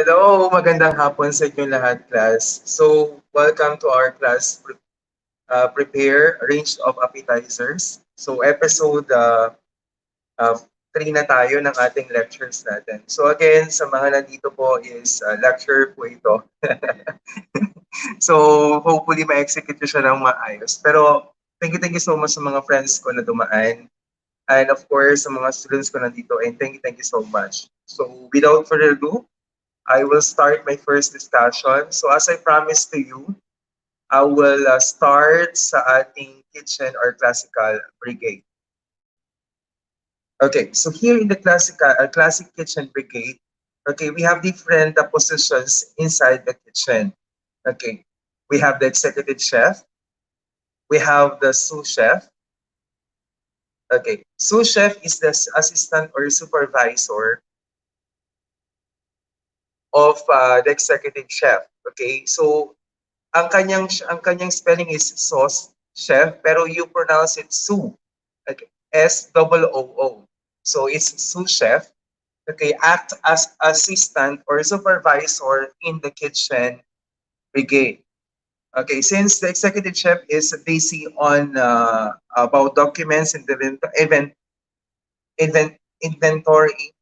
Hello, magandang hapon sa inyo lahat, class. So, welcome to our class Prepare Range of Appetizers. So, episode 3 na tayo ng ating lectures natin. So, again, sa mga nandito po is lecture po ito. So, hopefully ma-execute ko siya ng maayos. Pero, thank you so much sa mga friends ko na dumaan. And of course, sa mga students ko nandito. And thank you so much. So, without further ado, I will start my first discussion. So as I promised to you, I will start sa ating kitchen or classical brigade. Okay, so here in the classic kitchen brigade, okay, we have different positions inside the kitchen. Okay, we have the executive chef, we have the sous chef. Okay, sous chef is the assistant or supervisor of the executive chef. Okay, so ang kanyang spelling is sauce chef pero you pronounce it Sue. Okay. S-O-O. So it's sous chef. Okay, act as assistant or supervisor in the kitchen brigade. Okay, since the executive chef is busy on about documents and the inventory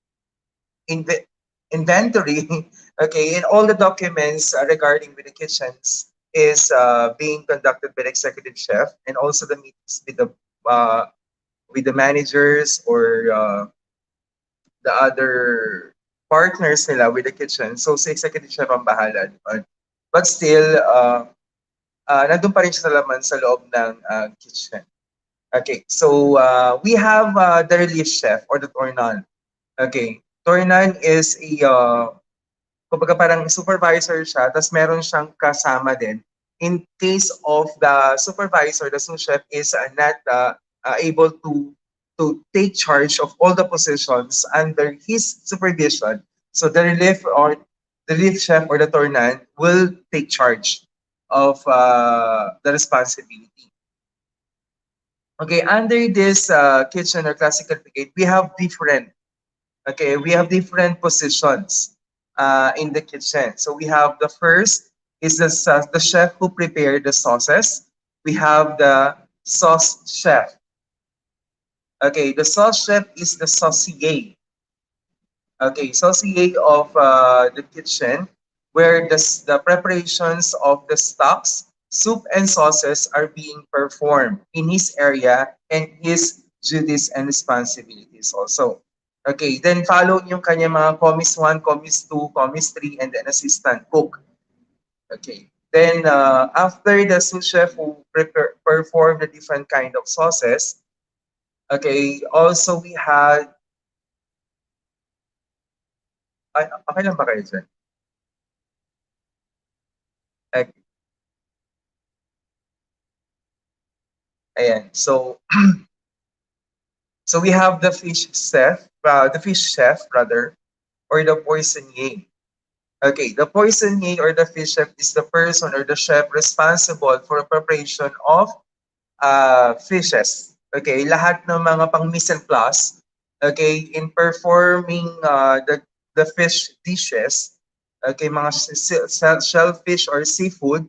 inve- inventory, okay, and all the documents regarding with the kitchens is being conducted by the executive chef, and also the meetings uh, with the managers or the other partners nila with the kitchen. So sa executive chef ang bahala doon. But still, nandun pa rin siya sa laman sa loob ng kitchen. Okay, so we have the relief chef or the tornan. Okay, tornan is a kumbaga parang supervisor siya, tapos meron siyang kasama din. In case of the supervisor, the sous chef is not able to take charge of all the positions under his supervision. So the relief chef or the tornan will take charge of the responsibility. Okay, under this kitchen or classical brigade, we have different positions in the kitchen. So we have the first is the chef who prepared the sauces. We have the sauce chef. Okay, the sauce chef is the saucier. Okay, saucier of the kitchen, where the preparations of the stocks, soup, and sauces are being performed in his area and his duties and responsibilities also. Okay, then follow yung kanya mga commis 1, commis 2, commis 3, and then assistant cook. Okay, then after the sous chef who perform the different kind of sauces, okay, also we had, ay, okay lang ba kayo dyan? Okay, ayan, so we have the fish chef rather, or the poissonier. Okay, the poissonier or the fish chef is the person or the chef responsible for preparation of fishes. Okay, lahat ng mga pang mise en place, okay, in performing the fish dishes, okay, mga shellfish or seafood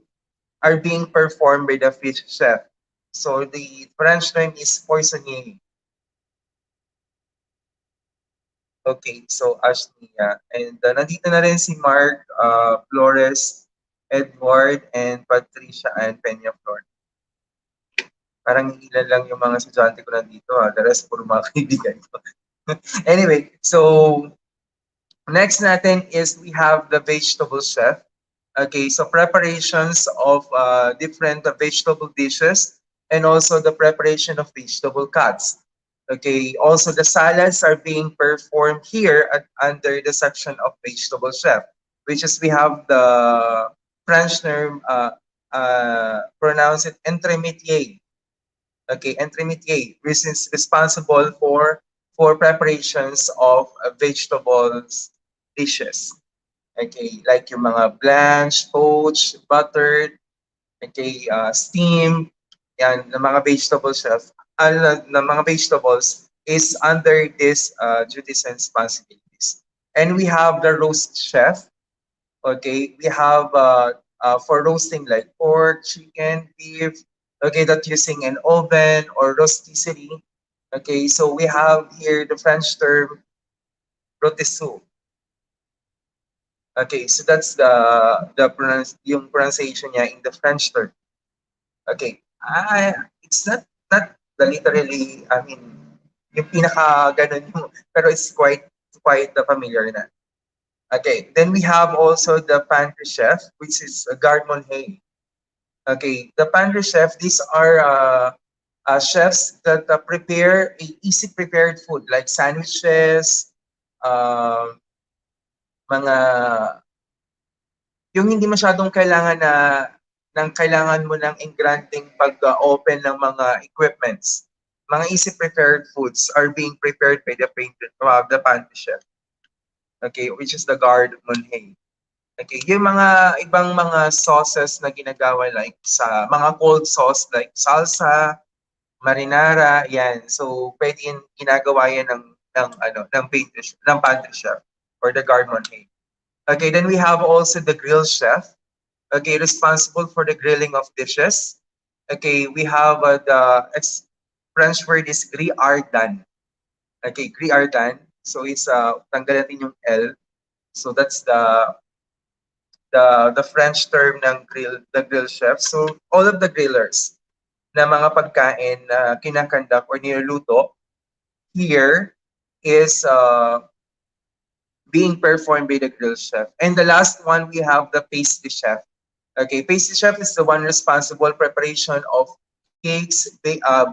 are being performed by the fish chef. So the French name is poissonnier. Okay, so Ashnia. And nandito na rin si Mark, Flores, Edward, and Patricia, and Peña Flor. Parang ilan lang yung mga estudyante ko nandito. The rest, puro mga kaibigan ko. Anyway, so next natin is we have the vegetable chef. Okay, so preparations of different vegetable dishes and also the preparation of vegetable cuts. Okay, also the salads are being performed here under the section of vegetable chef, which is we have the French term pronounce it entremetier. Okay, entremetier, which is responsible for preparations of vegetables dishes. Okay, like yung mga blanched, poached, buttered, okay, steamed, yan, ng mga vegetables chef, ng mga vegetables is under this duties and responsibilities. And we have the roast chef. Okay, we have for roasting like pork, chicken, beef. Okay, that using an oven or rotisserie. Okay, so we have here the French term rotisseau. Okay, so that's yung pronunciation niya in the French term. Okay, it's not the literally, I mean, yung pinaka ganun yung, pero it's quite familiar na. Okay, then we have also the pantry chef, which is Gardmon Hay. Okay, the pantry chef, these are chefs that prepare a easy prepared food like sandwiches, uh, mga yung hindi masyadong kailangan na kailangan mo ng engranding pag-open ng mga equipments. Mga easy prepared foods are being prepared by the pantry chef. Okay, which is the guard monhe. Okay, yung mga ibang mga sauces na ginagawa like sa mga cold sauce like salsa, marinara, yan. So pwede yan ginagawa yan ng pantry chef or the guard monhe. Okay, then we have also the grill chef. Okay, responsible for the grilling of dishes. Okay, we have French word is grillade. Okay, grillade. So it's tanggal natin yung L. So that's the French term ng the grill chef. So all of the grillers na mga pagkain na kinakandak or niluluto here is being performed by the grill chef. And the last one, we have the pastry chef. Okay, pastry chef is the one responsible preparation of cakes,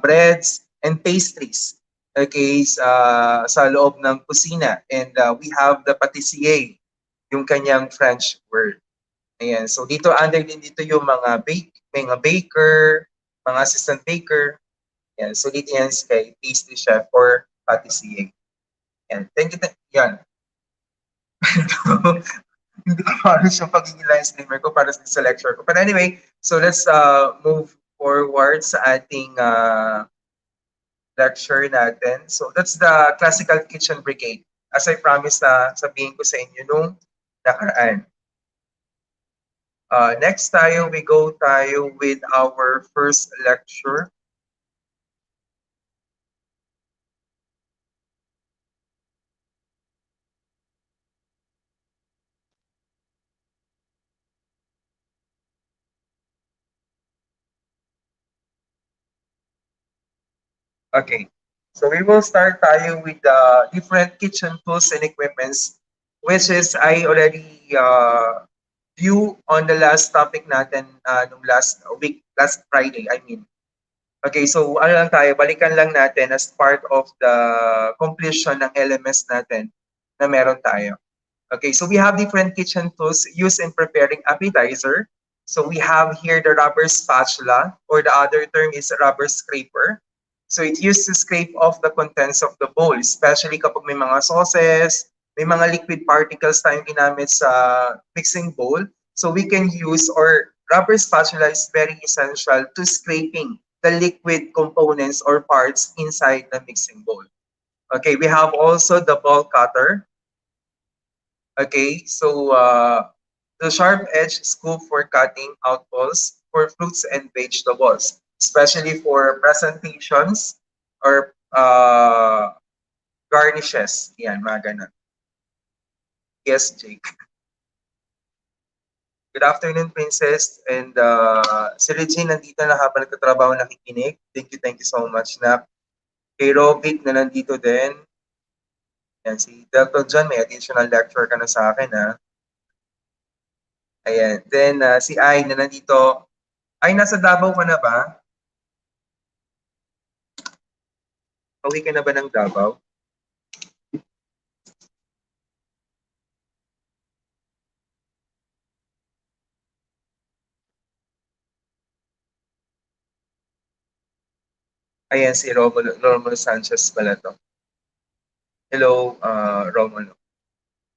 breads, and pastries. Okay, sa loob ng kusina. And we have the patissier, yung kanyang French word. Ayan, so dito under din dito yung mga baker, mga assistant baker. Ayan, so dito yan kay pastry chef or patissier. Ayan, thank you. Yan. Hindi ko maayos yung pagiging live streamer ko para sa lecture ko. But anyway, so let's move forward sa ating lecture natin. So that's the Classical Kitchen Brigade. As I promised na sabihin ko sa inyo nung nakaraan. Next we go tayo with our first lecture. Okay. So we will start tayo with the different kitchen tools and equipments, which is I already view on the last topic natin nung last week, last Friday, I mean. Okay, so ano lang tayo, balikan lang natin as part of the completion ng LMS natin na meron tayo. Okay, so we have different kitchen tools used in preparing appetizer. So we have here the rubber spatula, or the other term is rubber scraper. So it's used to scrape off the contents of the bowl, especially kapag may mga sauces, may mga liquid particles tayong ginamit sa mixing bowl. So we can use, or rubber spatula is very essential to scraping the liquid components or parts inside the mixing bowl. Okay, we have also the ball cutter. Okay, so the sharp edge scoop for cutting out balls for fruits and vegetables, especially for presentations or garnishes. Yan, mga ganun. Yes, Jake. Good afternoon, Princess. And si Regine nandito na habang nagtatrabaho nakikinig. Thank you so much na. Kay Rovic na nandito din. Yan, si Dr. John, may additional lecture ka na sa akin, ha? Ayan. Then, si Ai na nandito. Ay, nasa Davao ka na ba? Pauwi ka na ba ng Davao? Ayan, si Romulo Sanchez pala to. Hello, Romulo.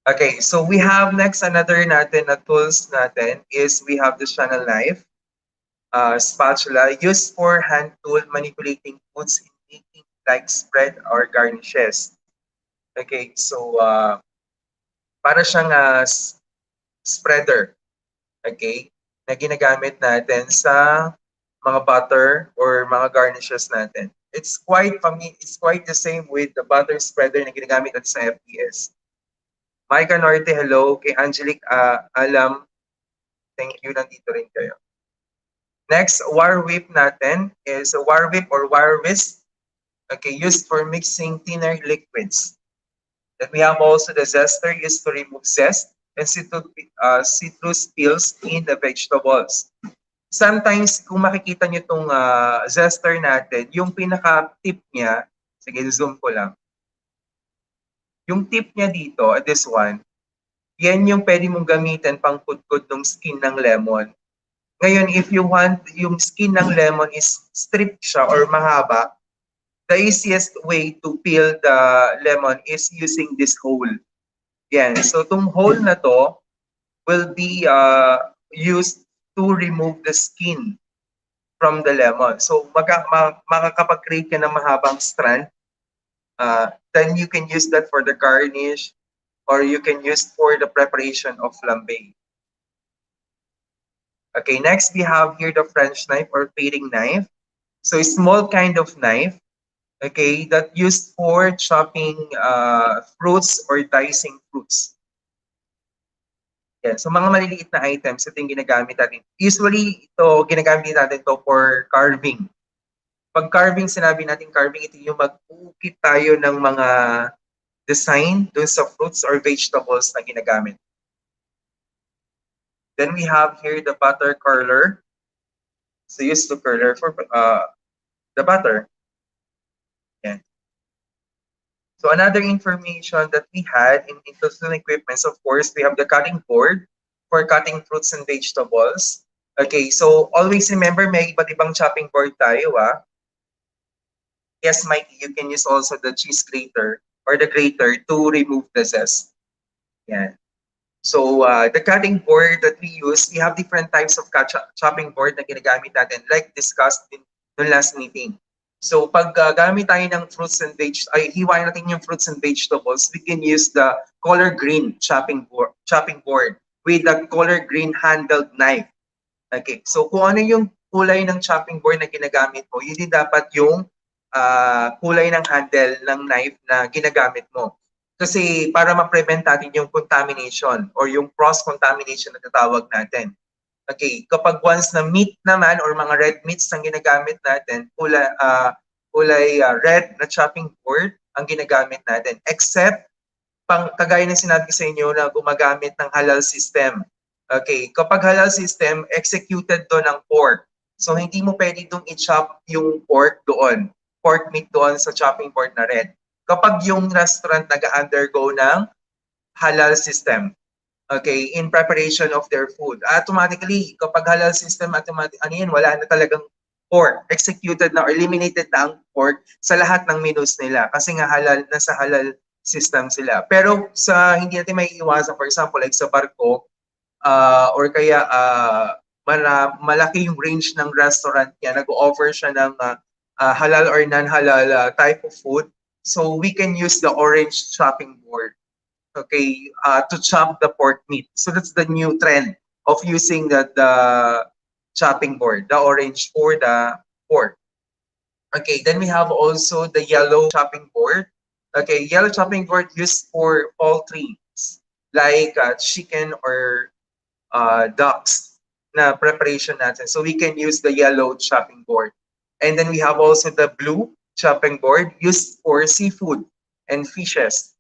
Okay, so we have next another natin na tools natin is we have the channel knife, spatula used for hand tool manipulating foods in making like spread or garnishes. Okay, so para siyang spreader. Okay? Na ginagamit natin sa mga butter or mga garnishes natin. It's quite the same with the butter spreader na ginagamit natin sa FPS. Micah Norte, hello. Kay Angelique Alam, thank you. Nandito rin kayo. Next, war whip natin is a war whip or war whisk. Okay, used for mixing thinner liquids. Then we have also the zester used to remove zest and citrus peels in the vegetables. Sometimes, kung makikita nyo itong zester natin, yung pinaka-tip niya, sige, zoom ko lang. Yung tip niya dito, at this one, yan yung pwede mong gamitin pang kudkod ng skin ng lemon. Ngayon, if you want yung skin ng lemon is strip siya or mahaba, the easiest way to peel the lemon is using this hole. Yan. So, itong hole na to will be used to remove the skin from the lemon. So, makakapag-create ka ng mahabang strand. Then you can use that for the garnish or you can use for the preparation of flambe. Okay, next we have here the French knife or paring knife. So, a small kind of knife, okay, that used for chopping fruits or dicing fruits. Yan. So, mga maliliit na items, ito yung ginagamit natin. Usually, ito, ginagamit natin to for carving. Pag carving, sinabi natin carving, ito yung mag-ukit tayo ng mga design dun sa fruits or vegetables na ginagamit. Then we have here the butter curler. So, used to curler for the butter. Yan. So another information that we had in industrial equipments, of course, we have the cutting board for cutting fruits and vegetables. Okay, so always remember may iba't ibang chopping board tayo. Yes, Mikey, you can use also the cheese grater or the grater to remove the zest. Yeah. So the cutting board that we use, we have different types of chopping board na ginagamit natin like discussed in the last meeting. So pag gamit tayo ng fruits and hiwain natin yung fruits and vegetables, we can use the color green chopping board with the color green handled knife. Okay, so kung ano yung kulay ng chopping board na ginagamit mo, yun din dapat yung kulay ng handle ng knife na ginagamit mo. Kasi para ma-prevent natin yung contamination or yung cross-contamination na tatawag natin. Okay, kapag once na meat naman or mga red meats ang ginagamit natin, kulay red na chopping board ang ginagamit natin. Except, kagaya ng sinabi sa inyo na gumagamit ng halal system. Okay, kapag halal system, executed doon ang pork. So, hindi mo pwede doon i-chop yung pork meat doon sa chopping board na red. Kapag yung restaurant nag-undergo ng halal system, okay, in preparation of their food. Automatically, kapag halal system, wala na talagang pork. Executed na or eliminated na ang pork sa lahat ng menus nila. Kasi nga nasa halal system sila. Pero sa hindi natin may iwasan, for example, like sa barko, or kaya malaki yung range ng restaurant niya, nag-offer siya ng halal or non-halal type of food. So we can use the orange chopping board, okay, to chop the pork meat. So that's the new trend of using the chopping board, the orange for the pork. Okay, then we have also the yellow chopping board. Okay, yellow chopping board used for poultry, like chicken or ducks na preparation natin. So we can use the yellow chopping board. And then we have also the blue chopping board used for seafood and fishes.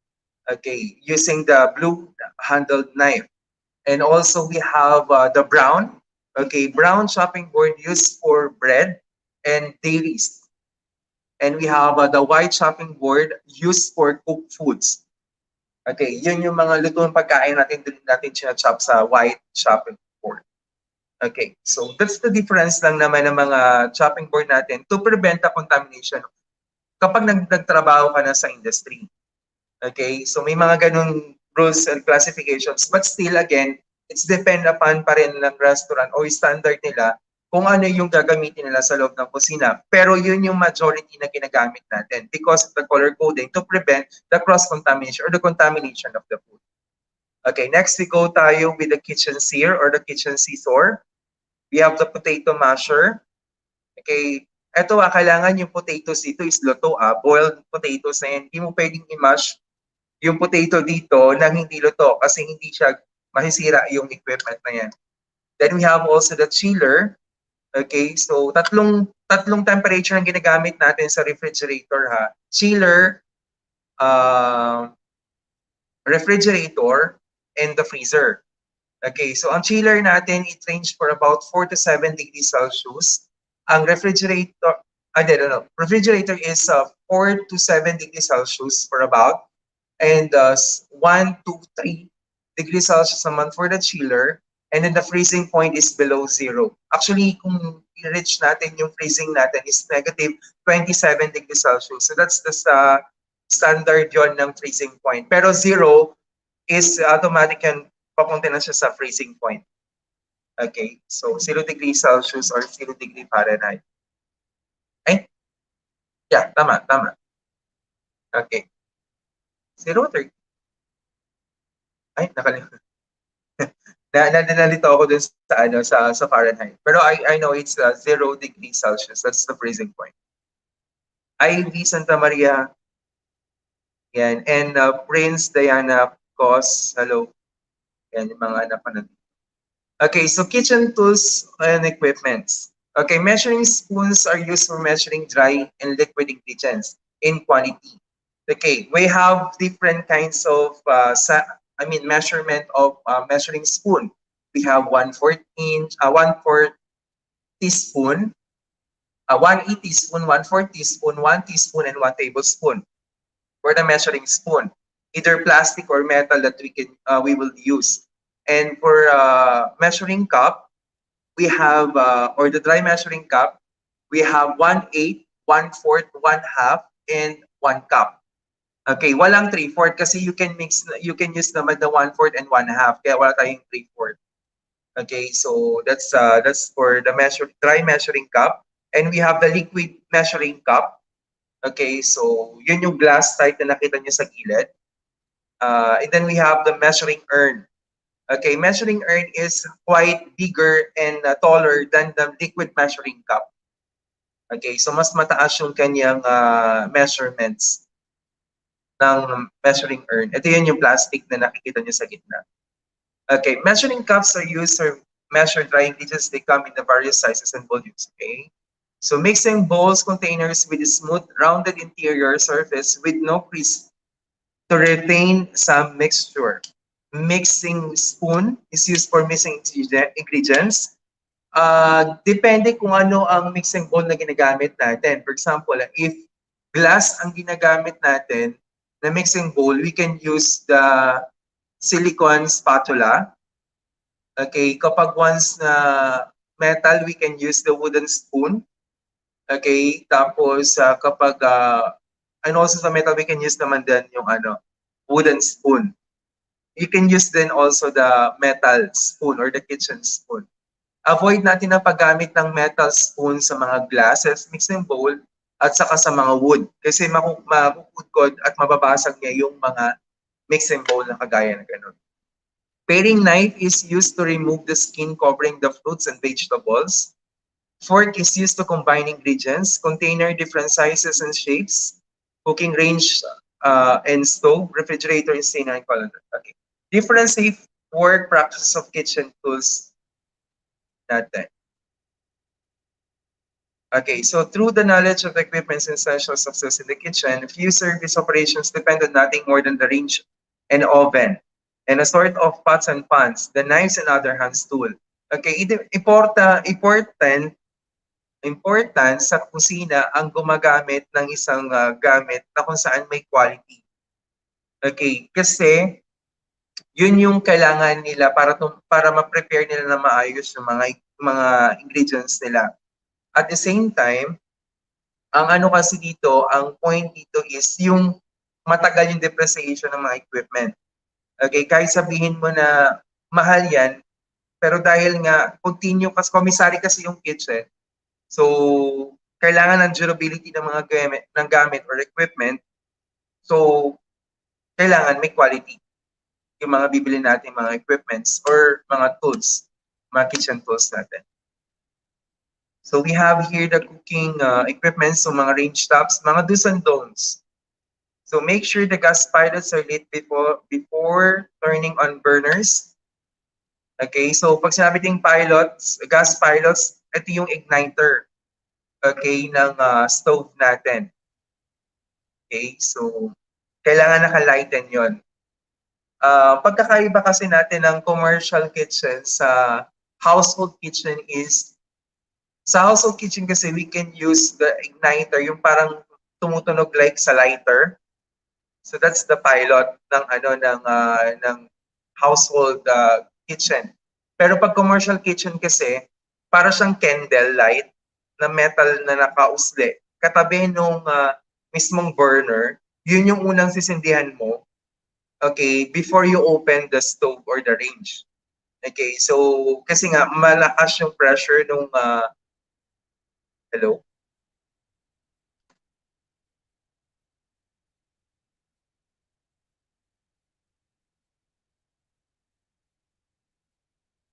Okay, using the blue handled knife. And also we have the brown, okay, brown chopping board used for bread and dairies. And we have the white chopping board used for cooked foods. Okay, yun yung mga lutong pagkain natin chop sa white chopping board. Okay, so that's the difference lang naman ng mga chopping board natin to prevent the contamination kapag nagtrabaho ka na sa industry. Okay, so may mga ganung rules and classifications, but still again, it's depend upon pa rin ng restaurant o standard nila kung ano yung gagamitin nila sa loob ng kusina. Pero yun yung majority na ginagamit natin because of the color coding to prevent the cross-contamination or the contamination of the food. Okay, next we go tayo with the kitchen sear or the kitchen scissor. We have the potato masher. Okay, eto kailangan yung potatoes dito is luto boiled potatoes na yan. Hindi mo pwedeng i-mash yung potato dito nang hindi luto kasi hindi siya masisira yung equipment na yan. Then we have also the chiller. Okay, so tatlong temperature ang ginagamit natin sa refrigerator Chiller, uh, refrigerator, and the freezer. Okay, so ang chiller natin, it range for about 4 to 7 degrees Celsius. Ang refrigerator, no. Refrigerator is 4 to 7 degrees Celsius for about, and 1 to 3 degrees Celsius naman for the chiller. And then the freezing point is below zero. Actually, kung i-reach natin yung freezing natin is negative 27 degrees Celsius. So that's the standard yon ng freezing point. Pero zero is automatic and papunta na siya sa freezing point. Okay, so 0 degrees Celsius or 0 degree Fahrenheit. Ay, yeah, tama. Okay. 0, 30. Ay, nakalimutan. Nalito ako dun sa Fahrenheit. Pero I know it's 0 degrees Celsius. That's the freezing point. Ivy Santa Maria. Yan. And Prince Diana Cos. Hello. Yan, yung mga anak ko na. Okay, so kitchen tools and equipments. Okay, measuring spoons are used for measuring dry and liquid ingredients in quantity. Okay, we have different kinds of measurement of measuring spoon. We have 1/4 inch, 1/4 teaspoon, 1/8 teaspoon, 1/4 teaspoon, 1 teaspoon, and 1 tablespoon for the measuring spoon. Either plastic or metal that we will use. And for measuring cup, we have or the dry measuring cup, we have 1/8, 1/4, 1/2, and 1 cup. Okay, walang 3/4 kasi you can use naman the 1/4 and 1/2 kaya wala tayong 3/4. Okay, so that's for the dry measuring cup, and we have the liquid measuring cup. Okay, so yun yung glass type na nakita niyo sa gilid. And then we have the measuring urn. Okay, measuring urn is quite bigger and taller than the liquid measuring cup. Okay, so mas mataas yung kanyang measurements ng measuring urn. Ito yun yung plastic na nakikita niyo sa gitna. Okay, measuring cups are used to measure dry ingredients. They come in the various sizes and volumes. Okay, so mixing bowls, containers with a smooth, rounded interior surface with no crease to retain some mixture. Mixing spoon is used for mixing ingredients. Depende kung ano ang mixing bowl na ginagamit natin. For example, if glass ang ginagamit natin na mixing bowl, we can use the silicone spatula. Okay, kapag once na metal, we can use the wooden spoon. Okay, tapos kapag and also sa metal, we can use naman din yung wooden spoon. You can use then also the metal spoon or the kitchen spoon. Avoid natin ang paggamit ng metal spoon sa mga glasses, mixing bowl, at saka sa mga wood. Kasi makukudkod at mababasag niya yung mga mixing bowl na kagaya na ganun. Paring knife is used to remove the skin covering the fruits and vegetables. Fork is used to combine ingredients. Container, different sizes and shapes. Cooking range and stove. Refrigerator and stainer and colander. Okay. Different safe work practices of kitchen tools natin. Okay, so through the knowledge of the equipment and essential success in the kitchen, few service operations depend on nothing more than the range and oven, and a sort of pots and pans, the knives and other hands tool. Okay, important sa kusina ang gumagamit ng isang gamit na kung saan may quality. Okay, kasi yun yung kailangan nila para ma-prepare nila na maayos yung mga ingredients nila. At the same time, ang kasi dito, ang point dito is yung matagal yung depreciation ng mga equipment. Okay, kahit sabihin mo na mahal yan, pero dahil nga continue kasi commissary kasi yung kitchen, so kailangan ng durability ng mga gamit or equipment, so kailangan may quality. yung mga bibili natin mga equipments or mga tools, mga kitchen tools natin. So we have here the cooking equipment, so mga range tops, mga do's and don'ts. So make sure the gas pilots are lit before turning on burners. Okay, so pag sinabi ding pilots, gas pilots, ito yung igniter, okay, ng stove natin. Okay, so kailangan naka-lighten yon. Pagkakaiba kasi natin ng commercial kitchen sa household kitchen is, sa household kitchen kasi we can use the igniter, yung parang tumutunog like sa lighter. So that's the pilot ng ng household kitchen. Pero pag commercial kitchen kasi, para siyang candle light na metal na nakausli. Katabi nung mismong burner, yun yung unang sisindihan mo, okay, before you open the stove or the range. Okay, so kasi nga malakas yung pressure nung hello?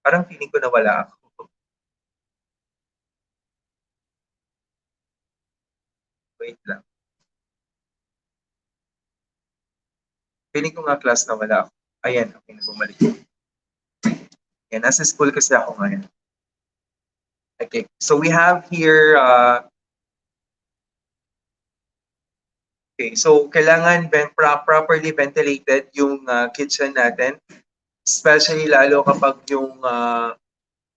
Parang feeling ko nawala ako. Wait lang. Feeling ko nga class nawala ako. Ayan, okay na bumalik. Yan, nasa school kasi ako ngayon. Okay, so we have here okay, so kailangan properly ventilated yung kitchen natin, especially lalo kapag yung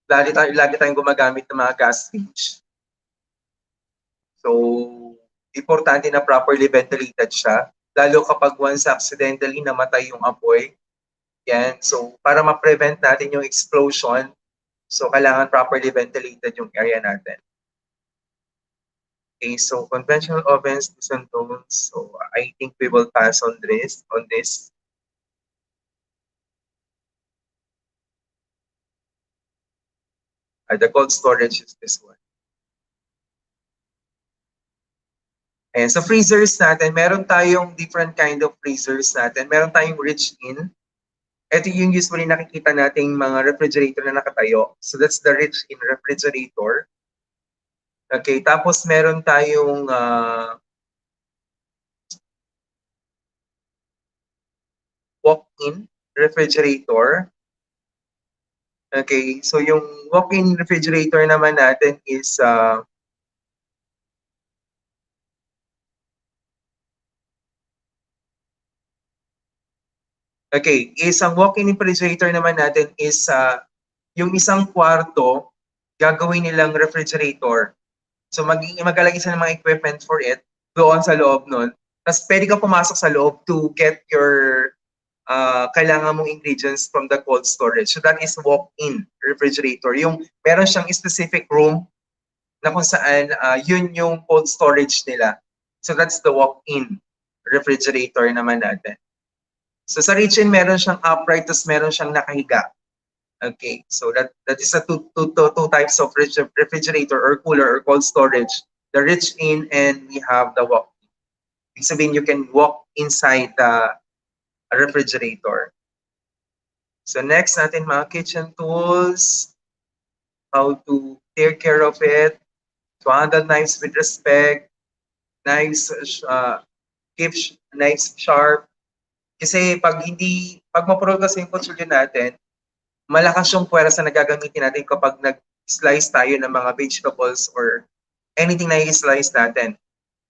lagi tayong gumagamit ng mga gas range. So importante na properly ventilated siya, lalo kapag once accidentally namatay yung apoy. Yan, so para ma-prevent natin yung explosion, so kailangan properly ventilated yung area natin. Okay, so conventional ovens, do's and don'ts. So I think we will pass on this. The cold storage is this one. And sa freezers natin, meron tayong different kind of freezers natin. Meron tayong rich-in. Ito yung usually nakikita nating mga refrigerator na nakatayo. So that's the rich-in refrigerator. Okay, tapos meron tayong walk-in refrigerator. Okay, so yung walk-in refrigerator naman natin is okay, isang walk-in refrigerator naman natin is yung isang kwarto gagawin nilang refrigerator. So maglalagay sila ng mga equipment for it doon sa loob nun. Tapos pwede ka pumasok sa loob to get your kailangan mong ingredients from the cold storage. So that is walk-in refrigerator. Yung meron siyang specific room na kung saan yun yung cold storage nila. So that's the walk-in refrigerator naman natin. So sa Rich-In, meron siyang upright, tapos meron siyang nakahiga. Okay, so that is the two types of refrigerator or cooler or cold storage. The Rich-In and we have the walk-in. Ibig sabihin, you can walk inside the refrigerator. So next natin mga kitchen tools, how to take care of it, to handle knives with respect, knives, keep knives sharp. Kasi pag mapurol kasi yung kutsilyo natin, malakas yung puwersa na gagamitin natin kapag nag-slice tayo ng mga vegetables or anything na i-slice natin.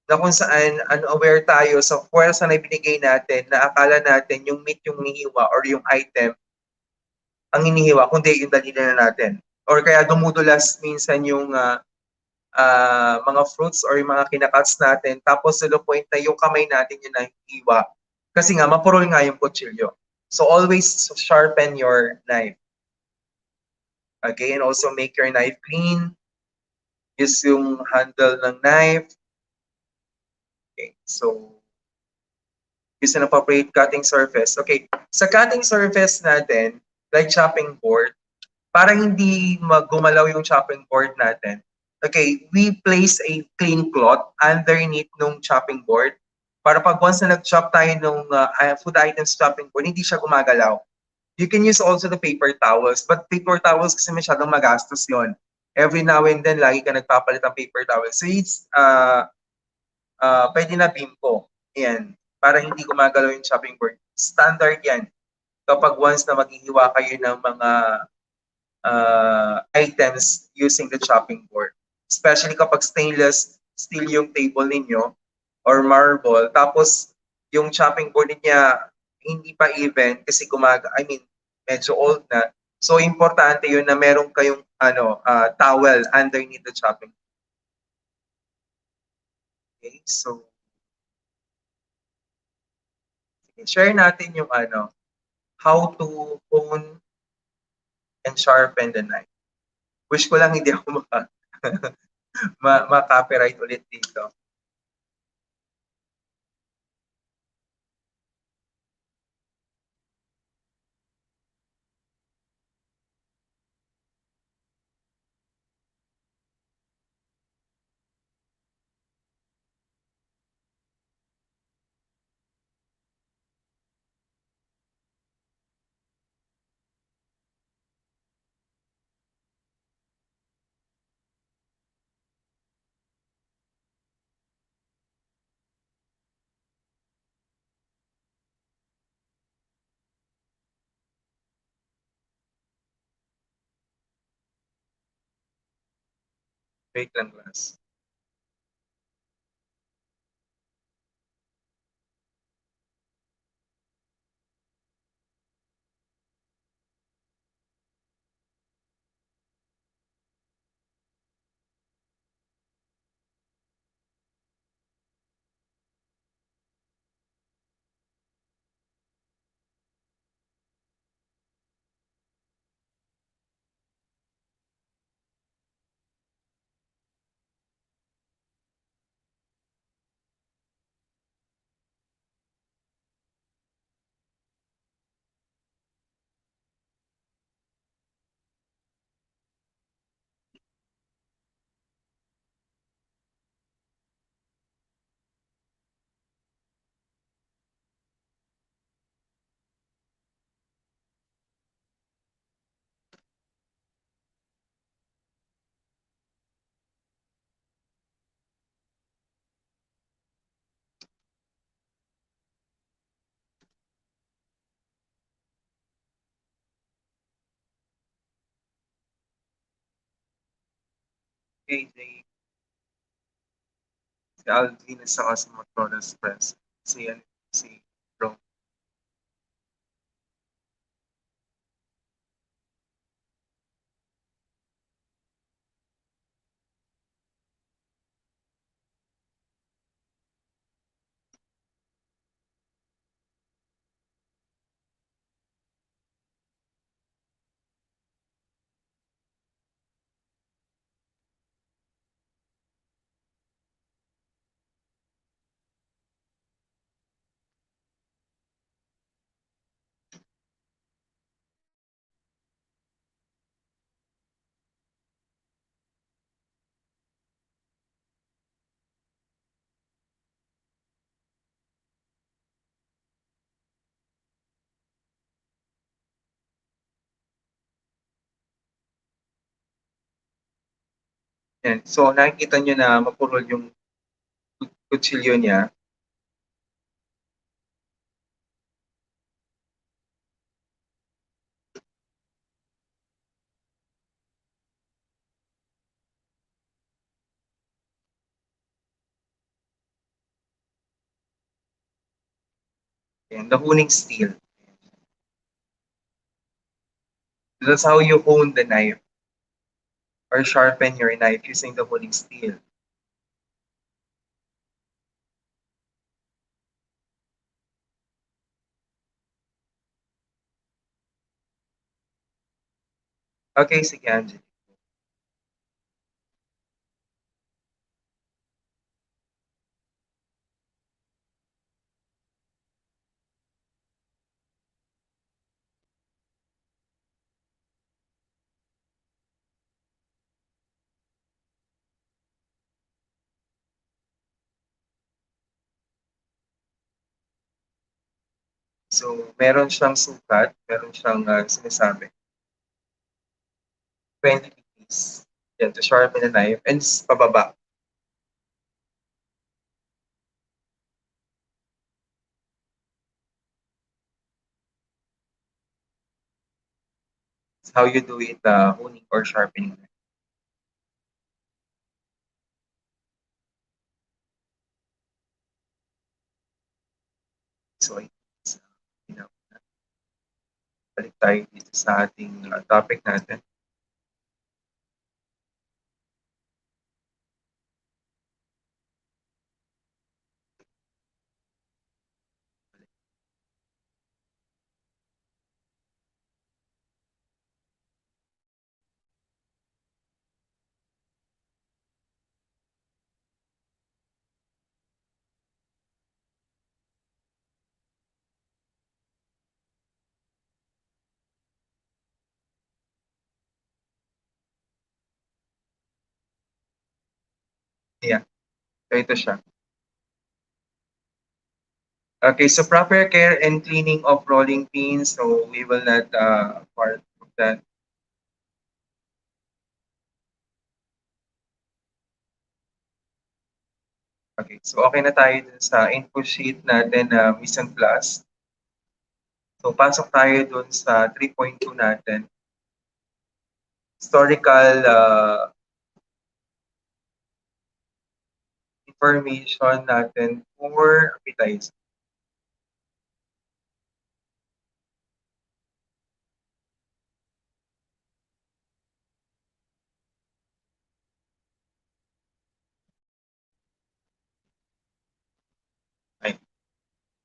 Na kung saan unaware tayo sa puwersa na ibinigay natin na akala natin yung meat yung hinihiwa or yung item ang hinihiwa, kundi yung daliri na natin. Or kaya dumudulas minsan yung mga fruits or yung mga kinakats natin, tapos to the point na yung kamay natin yung nahihiwa. Kasi nga, mapurol nga yung kutsilyo. So always sharpen your knife. Okay, and also make your knife clean. Use yung handle ng knife. Okay, so use an appropriate cutting surface. Okay, sa cutting surface natin, like chopping board, para hindi gumalaw yung chopping board natin, okay, we place a clean cloth underneath nung chopping board para pag once na nag-chop tayo ng food items chopping board, hindi siya gumagalaw. You can use also the paper towels, but paper towels kasi masyadong magastos yon. Every now and then, lagi ka nagpapalit ng paper towels. So it's, pwede na bimpo. Yan. Para hindi gumagalaw yung chopping board. Standard yan. Kapag once na maghihiwa kayo ng mga items using the chopping board. Especially kapag stainless steel yung table ninyo or marble. Tapos yung chopping board niya hindi pa even kasi I mean, medyo old na. So importante yun na meron kayong towel underneath the chopping. Okay, so share natin yung how to hone and sharpen the knife. Wish ko lang hindi ako ma-copyright ulit dito. Wait lang, class. Okay, Jay. Si Alvin at saka si McDonald's Press. Si Bro. Yan. So nakikita nyo na mapurol yung kutsilyo niya. Yan. The honing steel. That's how you hone the knife or sharpen your knife using the honing steel. Okay, sige, Angela. So, meron siyang sukat, meron siyang sinasabi, 20 degrees. Yan, to sharpen the knife and pababa. It's how you do it, honing or sharpening. So, it's, you know, balik tayo dito sa ating topic natin. Yeah, so ito siya. Okay, so proper care and cleaning of rolling pins. So we will not part of that. Okay, so okay na tayo dun sa info sheet natin na mise en place. So pasok tayo dun sa 3.2 natin. Historical information natin for appetizer. Ay,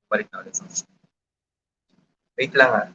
balik na ulit. Wait lang ha.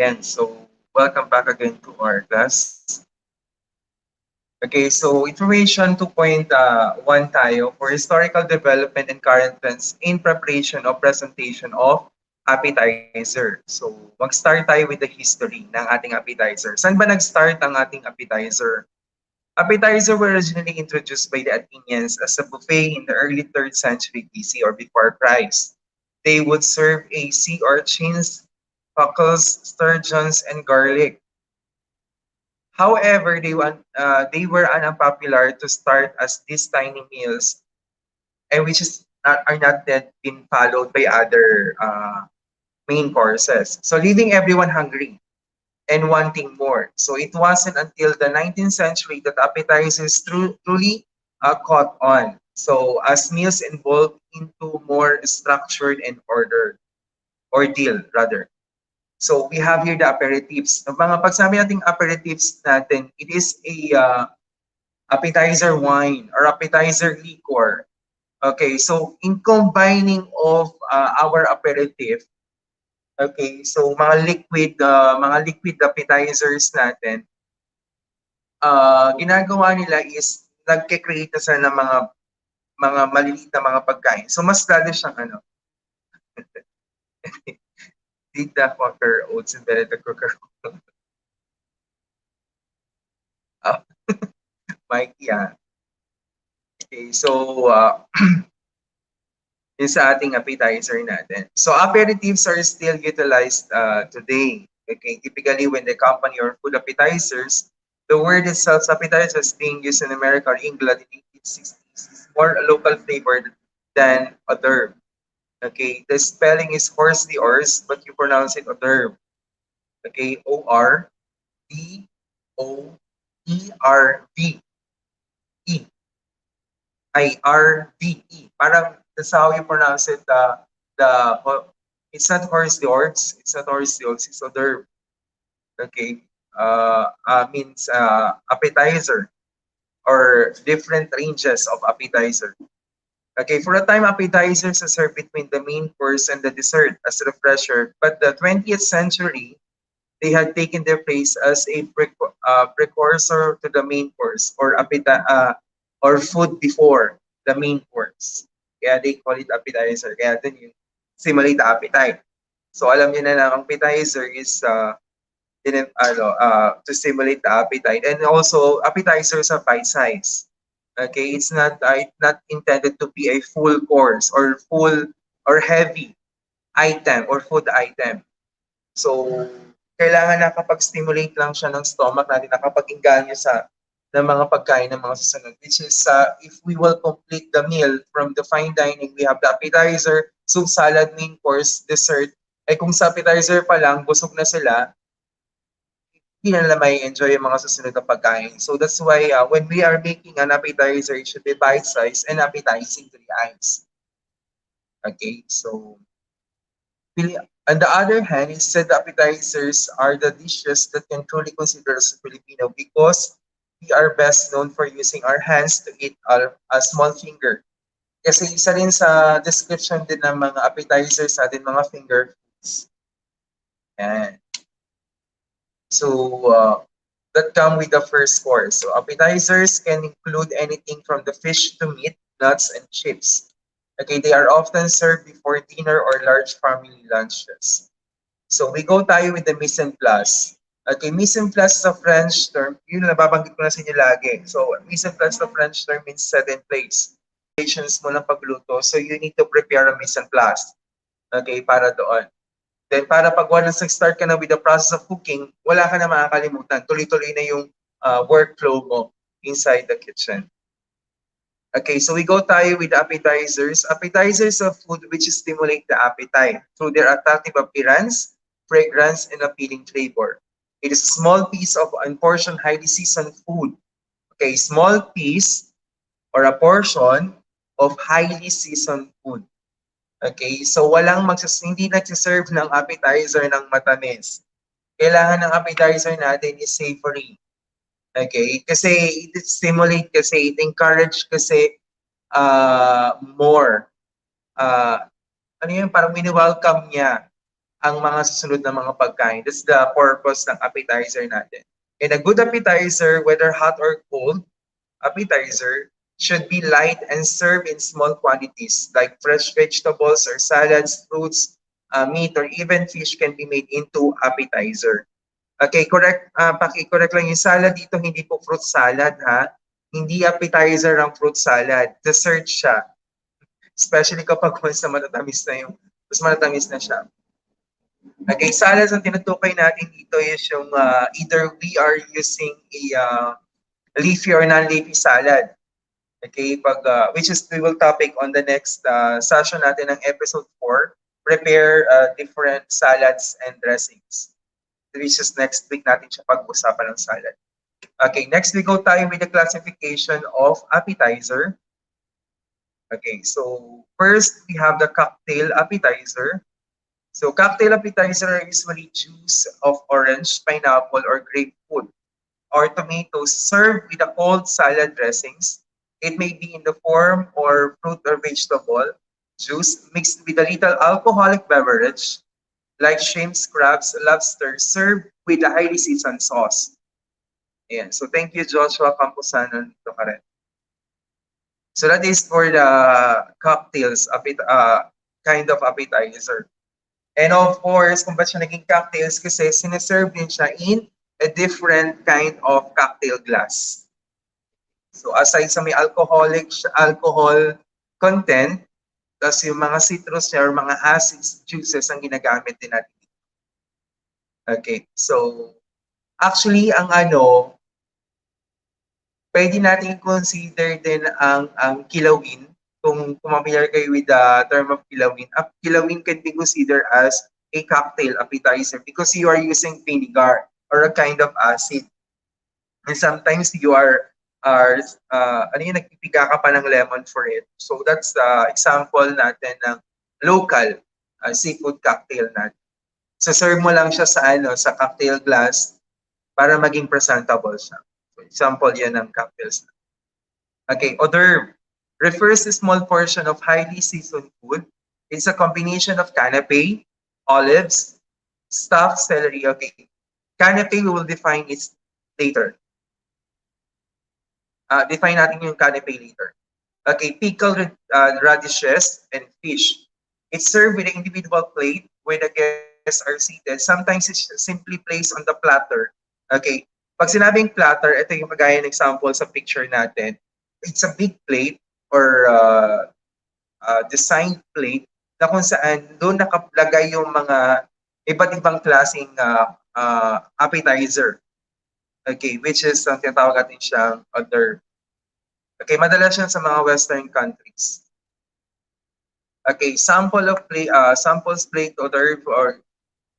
Yan, so welcome back again to our class. Okay, so information 2.1 tayo for historical development and current trends in preparation of presentation of appetizer. So, mag-start tayo with the history ng ating appetizer. Saan ba nag-start ang ating appetizer? Appetizer were originally introduced by the Athenians as a buffet in the early 3rd century BC or before Christ. They would serve a sea urchins, cockles, sturgeons, and garlic. However, they were unpopular to start as these tiny meals, and which is are not yet been followed by other main courses. So leaving everyone hungry and wanting more. So it wasn't until the 19th century that appetizers truly caught on. So as meals evolved into more structured and ordeal rather. So we have here the aperitifs. Ang mga pagsabi nating aperitifs natin, it is a appetizer wine or appetizer liquor. Okay, so in combining of our aperitif, okay, so mga liquid appetizers natin, ginagawa nila is nagke-create na sila ng mga maliliit na mga pagkain. So mas lalo siyang ano, did the Quaker Oats invented the Quaker Oats? Oh, Mike, yeah. Okay, so yun sa ating appetizer natin. So aperitifs are still utilized today. Okay, typically when the company or food appetizers The word itself, appetizer, was being used in America or England in 1860s. It's more a local flavor than a verb. Okay, the spelling is horsely ors, but you pronounce it verb. Okay, Orderve. E. Irve. Parang that's how you pronounce it. The it's not horsely ors. It's not horsely ors. It's verb. Okay, means appetizer or different ranges of appetizer. Okay, for a time, appetizers are served between the main course and the dessert as a refresher. But the 20th century, they had taken their place as a precursor to the main course or food before the main course. Kaya they call it appetizer. Kaya dun yung simulate the appetite. So alam niyo na ang appetizer is to stimulate the appetite. And also, appetizers are bite size. Okay, it's not intended to be a full course or full or heavy item or food item. So, kailangan nakapag-stimulate lang siya ng stomach natin, nakapag-inganyo sa ng mga pagkain ng mga susunod. Which is, if we will complete the meal from the fine dining, we have the appetizer, soup, salad, main course, dessert. Eh kung sa appetizer pa lang, busog na sila, hindi na nila may enjoy yung mga susunod na pagkain. So that's why when we are making an appetizer, it should be bite-sized and appetizing to the eyes. Okay, so on the other hand, instead the appetizers are the dishes that can truly consider as a Filipino because we are best known for using our hands to eat a small finger. Kasi isa rin sa description din ng mga appetizers sa ating mga finger foods. And so, that come with the first course. So appetizers can include anything from the fish to meat, nuts, and chips. Okay, they are often served before dinner or large family lunches. So we go tayo with the mise en place. Okay, mise en place is a French term. Yun nababanggit ko na sa inyo lagi. So mise en place, the French term means set in place. Mo ng pagluto. So you need to prepare a mise en place. Okay, para doon. Then para pag once nag-start ka na with the process of cooking, wala ka na makakalimutan. Tuloy-tuloy na yung workflow mo inside the kitchen. Okay, so we go tayo with appetizers. Appetizers of food which stimulate the appetite through their attractive appearance, fragrance, and appealing flavor. It is a small piece of unportioned, highly seasoned food. Okay, small piece or a portion of highly seasoned food. Okay, so hindi nagsiserve ng appetizer ng matamis. Kailangan ng appetizer natin is savory. Okay, kasi it stimulate kasi, it encourage kasi more. Ano yun, parang mini-welcome niya ang mga susunod na mga pagkain. That's the purpose ng appetizer natin. And a good appetizer, whether hot or cold, appetizer should be light and served in small quantities like fresh vegetables or salads, fruits, meat, or even fish can be made into appetizer. Okay, correct. Paki-correct lang yung salad dito, hindi po fruit salad ha. Hindi appetizer ang fruit salad. Dessert siya. Especially kapag once na matatamis na yung, mas matatamis na siya. Okay, salads ang tinutukoy natin dito is yung either we are using a leafy or non-leafy salad. Okay, which is we will topic on the next session natin ng episode 4, prepare different salads and dressings. Which is next week natin siya pag-usapan ng salad. Okay, next we go tayo with the classification of appetizer. Okay, so first we have the cocktail appetizer. So cocktail appetizer are usually juice of orange, pineapple, or grapefruit or tomatoes served with a cold salad dressings. It may be in the form or fruit or vegetable juice mixed with a little alcoholic beverage like shrimps, crabs, lobster served with a highly seasoned sauce. Ayan. So thank you, Joshua Camposano. Dito ka rin. So that is for the cocktails, kind of appetizer. And of course, kung ba't siya naging cocktails kasi sinaserve din siya in a different kind of cocktail glass. So aside sa may alcohol content, tapos yung mga citrus niya or mga acids, juices ang ginagamit din natin. Okay, so actually ang Pwede natin consider din ang kilawin. Kung familiar kayo with the term of kilawin, kilawin can be considered as a cocktail appetizer because you are using vinegar or a kind of acid. And sometimes you are ano yun, nagpipiga ka pa ng lemon for it. So that's the example natin ng local seafood cocktail natin. So serve mo lang siya sa sa cocktail glass para maging presentable siya. So example yan ng cocktails. Okay, hors d'oeuvre refers to small portion of highly seasoned food. It's a combination of canapé, olives, stuffed celery. Okay, canapé we will define it later. Define natin yung canapé later. Okay, pickled radishes and fish. It's served with an individual plate where the guests are seated. Sometimes it's simply placed on the platter. Okay, pag sinabing platter, ito yung magaya ng example sa picture natin. It's a big plate or designed plate na kung saan doon nakalagay yung mga iba't ibang klaseng appetizer. Okay, which is ang tinatawag natin siyang hors. Okay, madalas yan sa mga Western countries. Okay, samples plate hors d'oeuvre or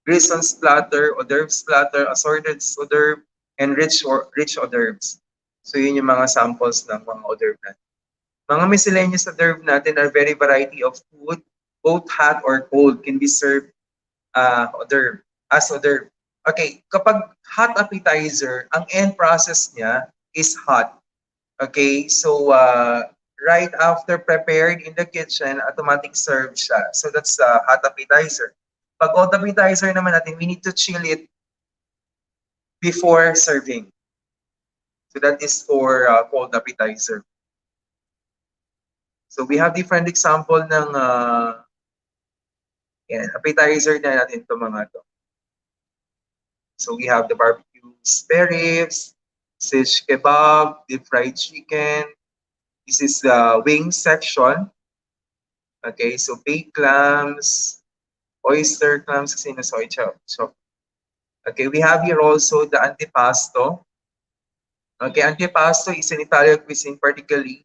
grisons platter, hors d'oeuvres platter, assorted hors d'oeuvre, and rich hors d'oeuvres. So yun yung mga samples ng mga hors d'oeuvre natin. Mga miscellaneous hors d'oeuvre natin are very variety of food, both hot or cold, can be served hors d'oeuvre, as hors d'oeuvre. Okay, kapag hot appetizer, ang end process niya is hot. Okay, so right after prepared in the kitchen, automatic serve siya. So that's hot appetizer. Pag cold appetizer naman natin, we need to chill it before serving. So that is for cold appetizer. So we have different example ng appetizer na natin ito mga to. So we have the barbecue spare ribs, shish kebab, deep fried chicken. This is the wing section. Okay, so baked clams, oyster clams kasi na soy chop. So, okay, we have here also the antipasto. Okay, antipasto is an Italian cuisine particularly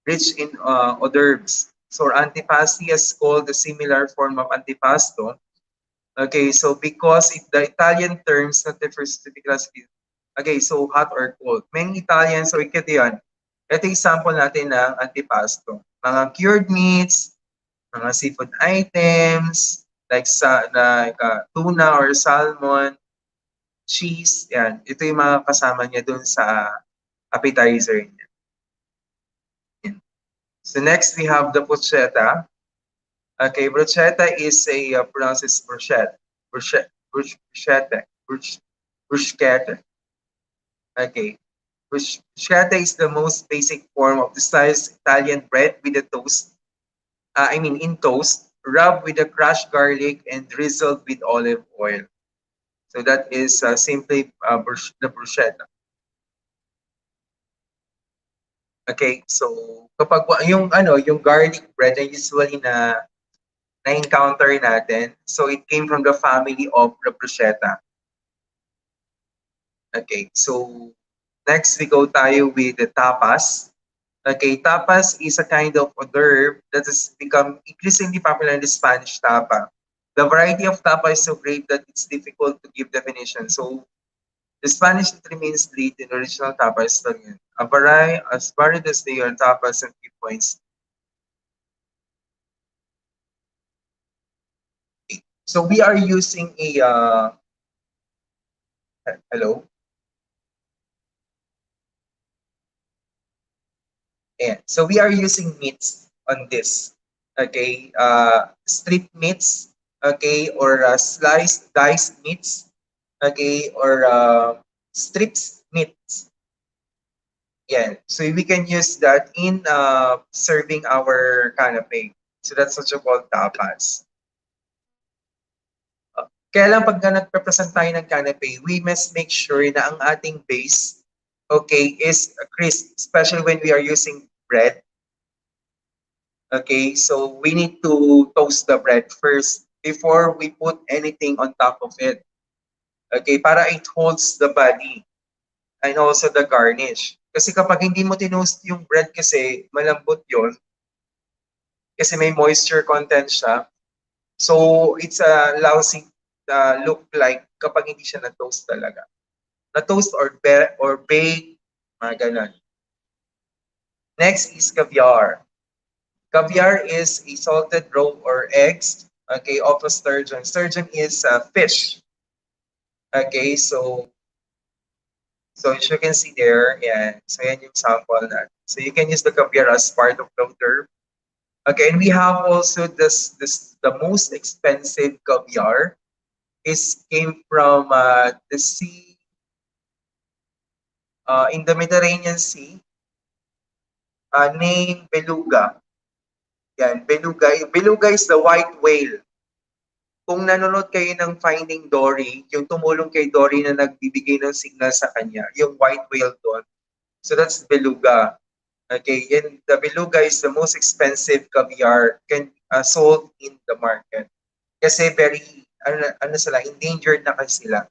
rich in hors d'oeuvres. So antipasti is called the similar form of antipasto. Okay, so because the Italian terms not refers to the classified. Okay, so hot or cold. Many Italians, so ito yan. Ito example natin ng antipasto. Mga cured meats, mga seafood items, like tuna or salmon, cheese, yan. Ito yung mga kasama niya dun sa appetizer niya. Yan. So next, we have the bruschetta. Okay, bruschetta is a pronounced as bruschetta. Bruschetta. Okay. Bruschetta is the most basic form of the stylized Italian bread with a toast. In toast, rubbed with the crushed garlic and drizzled with olive oil. So that is simply the bruschetta. Okay, so kapag yung garlic bread na usually na-encounter natin, so it came from the family of the bruschetta. Okay, so next we go tayo with the tapas. Okay, tapas is a kind of hors d'oeuvre that has become increasingly popular in the Spanish tapa. The variety of tapa is so great that it's difficult to give definition. So the Spanish remains lead in original tapas lang. As varied as they are tapas and key points. Okay. So we are using a hello. Yeah. So we are using meats on this. Okay, strip meats. Okay, or sliced diced meats. Okay, or strips meats. Yeah, so we can use that in serving our canapé. So that's what you call tapas. Kaya lang pag nagpe-present tayo ng canapé, we must make sure na ang ating base, okay, is crisp, especially when we are using bread. Okay, so we need to toast the bread first before we put anything on top of it. Okay, para it holds the body and also the garnish. Kasi kapag hindi mo tinost yung bread kasi malambot yon kasi may moisture content siya. So, it's a lousy look like kapag hindi siya na-toast talaga. Na-toast or bake, mga ganun. Next is caviar. Caviar is a salted roe or eggs, okay, of a sturgeon. Sturgeon is fish. Okay, so as you can see there, yeah, so yan yung sample natin. So you can use the caviar as part of the term. Okay, and we have also this the most expensive caviar is came from the sea in the Mediterranean Sea, named beluga. Yan, beluga. Beluga is the white whale. Kung nanonood kayo ng Finding Dory, yung tumulong kay Dory na nagbibigay ng signal sa kanya, yung white whale doon. So that's beluga. Okay, and the beluga is the most expensive caviar sold in the market. Kasi very, ano sila, endangered na kasi sila.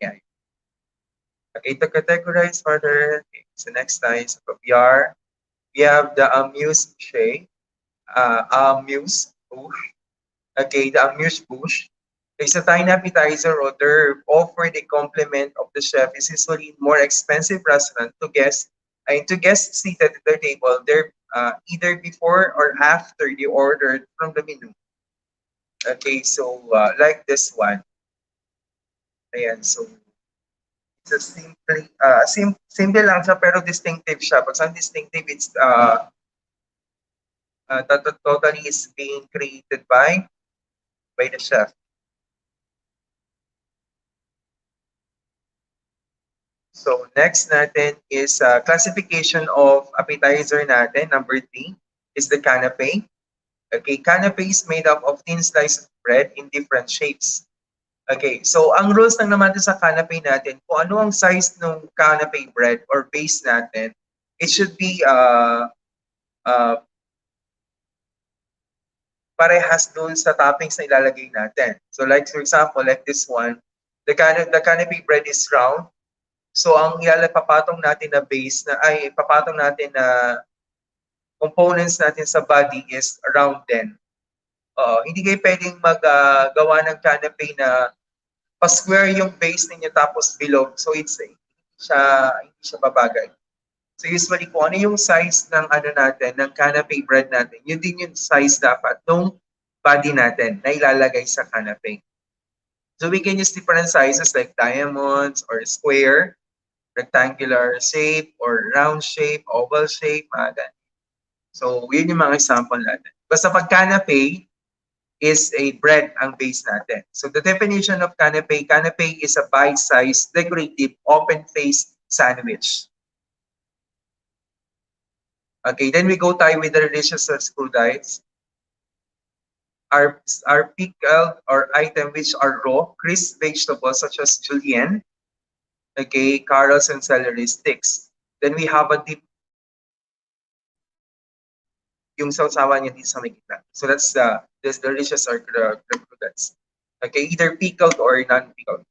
Yeah. Okay, to categorize further, okay, so next time, sa caviar, we have the amuse-bouche, amuse-bouche. Okay, the amuse-bouche. It's a tiny appetizer or they're offered a complement of the chef is usually more expensive restaurant to guests. And to guests seated at their table, they're either before or after they ordered from the menu. Okay, so like this one. Ayan, so it's a simple lang siya pero distinctive siya. Pag sa distinctive, it's totally is being created by the chef. So next natin is classification of appetizer natin. Number 3 is the canapé. Okay, canapé is made up of thin slices of bread in different shapes. Okay, so ang rules lang naman sa canapé natin, kung ano ang size ng canapé bread or base natin, it should be uh, parehas dun sa toppings na ilalagay natin. So like for example, like this one, the canapé bread is round. So ang papatong natin na base na ay papatong natin na components natin sa body is round din. Hindi kayo pwedeng maggawa ng na pa-square yung base ninyo tapos bilog. So hindi siya babagay. So usually kung ano yung size ng ano natin, ng canapé bread natin, yun din yung size dapat ng body natin na ilalagay sa canapé. So we can use different sizes like diamonds or square, rectangular shape or round shape, oval shape, mga ganun. So yun yung mga example natin. Basta pag canapé is a bread ang base natin. So the definition of canapé is a bite-sized, decorative, open-faced sandwich. Okay, then we go tayo with the delicious school diets. Our pickled or item which are raw, crisp vegetables such as julienne, okay, carrots and celery sticks. Then we have a dip, yung sausawan niya dito sa may gitna. So that's the delicious or crudas. Okay, either pickled or non-pickled.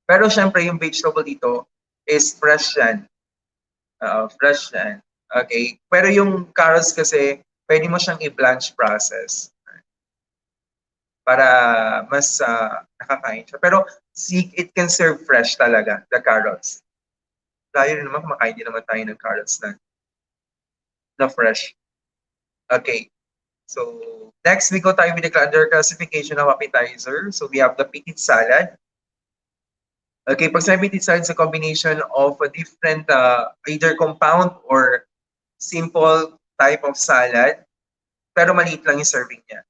Pero syempre yung vegetable dito is fresh yan. Fresh yan. Okay, pero yung carrots kasi pwede mo siyang i-blanch process para mas nakakain siya. Pero it can serve fresh talaga, the carrots. Tayo rin naman, kumakain din naman tayo ng carrots na fresh. Okay. So, next we go tayo with the under classification of appetizer. So, we have the petit salad. Okay, pag sa petit salad, it's a combination of a different either compound or simple type of salad. Pero maliit lang yung serving niya.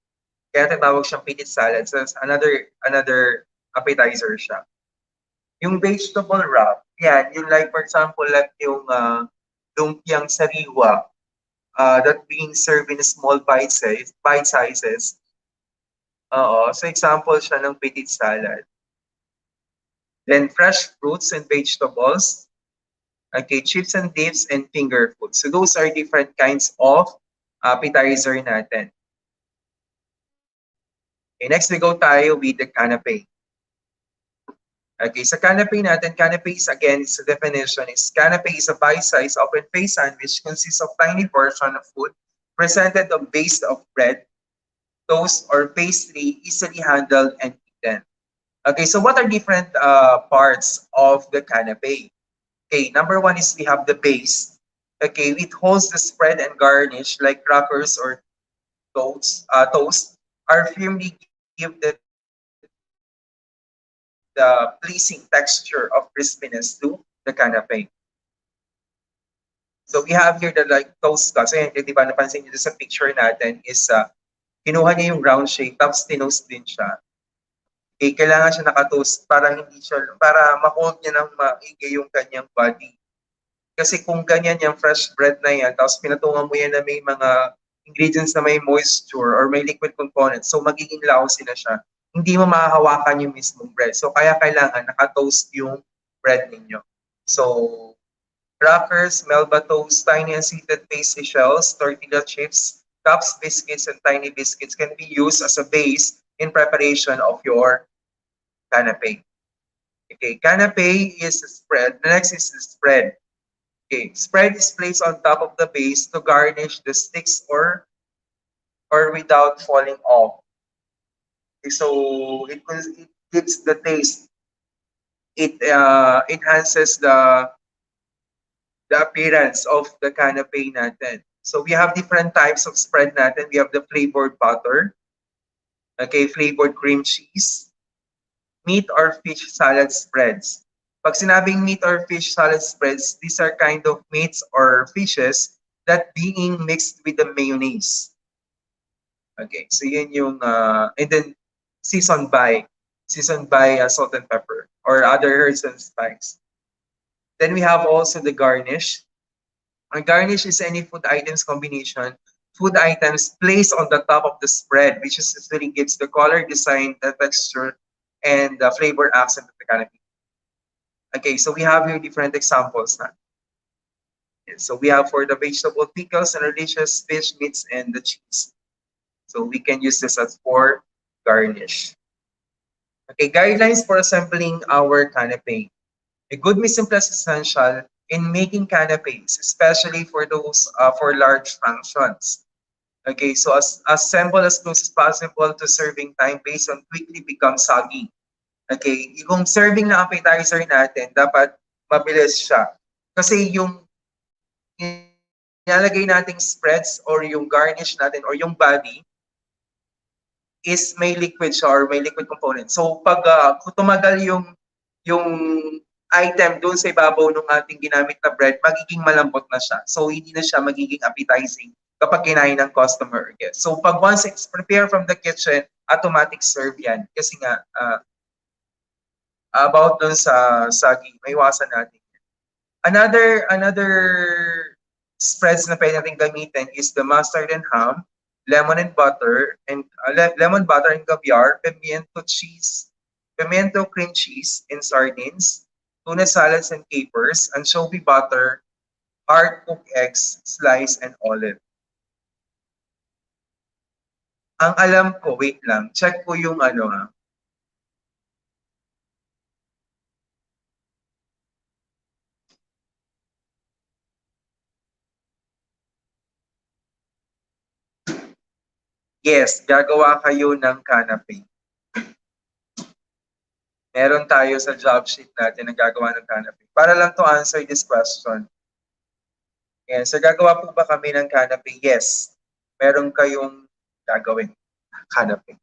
Kaya tatawag siyang petit salad. So, it's another appetizer siya. Yung vegetable wrap, yan, yung like for example, like yung lumpiang sariwa, that being served in small bite sizes. So example siya ng petit salad. Then fresh fruits and vegetables. Okay, chips and dips and finger food. So those are different kinds of appetizer natin. Okay, next we go tayo with the canapé. Okay, sa canapé natin, canapé is again, sa definition is, canapé is a bite-sized open-faced sandwich consists of tiny portion of food presented on base of bread, toast, or pastry easily handled and eaten. Okay, so what are different parts of the canapé? Okay, number one is we have the base. Okay, it holds the spread and garnish like crackers or toast are firmly give the pleasing texture of crispiness to the canapé. So we have here the like toast ka. So yan, di ba napansin niyo sa picture natin is kinuha niya yung round shape tapos tinost din siya. Okay, kailangan siya nakatoast para hindi siya, para ma-hold niya ng maigi yung kanyang body. Kasi kung ganyan yung fresh bread na yan, tapos pinatungan mo yan na may mga ingredients na may moisture or may liquid components, so magiging lousy na siya. Hindi mo mahahawakan yung mismong bread. So kaya kailangan nakatoast yung bread ninyo. So crackers, Melba toast, tiny and seeded pastry shells, tortilla chips, cups, biscuits, and tiny biscuits can be used as a base in preparation of your canapé. Okay, canapé is a spread. The next is the spread. Okay, spread is placed on top of the base to garnish the sticks or without falling off. Okay, so it gives the taste. It enhances the appearance of the canapé natin. So we have different types of spread natin. We have the flavored butter, okay, flavored cream cheese, meat or fish salad spreads. Pag sinabing meat or fish salad spreads, these are kind of meats or fishes that being mixed with the mayonnaise. Okay, so yun yung, and then seasoned by salt and pepper or other herbs and spices. Then we have also the garnish. A garnish is any food items placed on the top of the spread, which usually gives the color, design, the texture, and the flavor accent of the canapé. Okay, so we have here different examples. So we have for the vegetable pickles and delicious fish meats and the cheese. So we can use this as for garnish. Okay, guidelines for assembling our canapé. A good mise en place is essential in making canapés, especially for those for large functions. Okay, so assemble as close as possible to serving time based on quickly become soggy. Okay, yung serving na appetizer natin, dapat mabilis siya. Kasi yung nilalagay nating spreads or yung garnish natin or yung body is may liquid siya or may liquid component. So pag tumagal yung item doon sa ibabaw ng ating ginamit na bread, magiging malambot na siya. So hindi na siya magiging appetizing kapag kinain ng customer or guest. So pag once it's prepared from the kitchen, automatic serve yan. Kasi nga, about dun sa sagi, may iwasan natin. Another spreads na pwede natin gamitin is the mustard and ham, lemon and butter, and lemon butter and caviar, pimiento cream cheese and sardines, tuna salads and capers, anchovy butter, hard cooked eggs, slice, and olive. Ang alam ko, wait lang, check ko yung ano ha. Yes, gagawa kayo ng canapé. Meron tayo sa job sheet natin na gagawa ng canapé. Para lang to answer this question. Yes, so gagawa po ba kami ng canapé? Yes. Meron kayong gagawin canapé.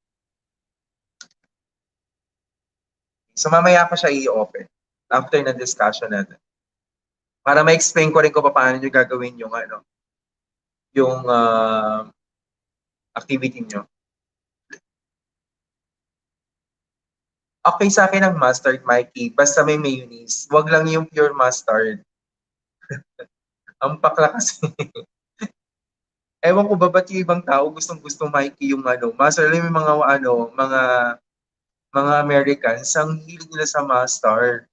So mamaya ko siya i-open after na discussion natin. Para ma-explain ko rin kung paano nyo gagawin yung activity nyo. Okay sa akin ang mustard, Mikey. Basta may mayonnaise. Huwag lang yung pure mustard. Ang pakla kasi. Ewan ko ba ba't yung ibang tao gustong-gusto Mikey yung mustard. Alam yung mga Americans, ang hilig nila sa mustard.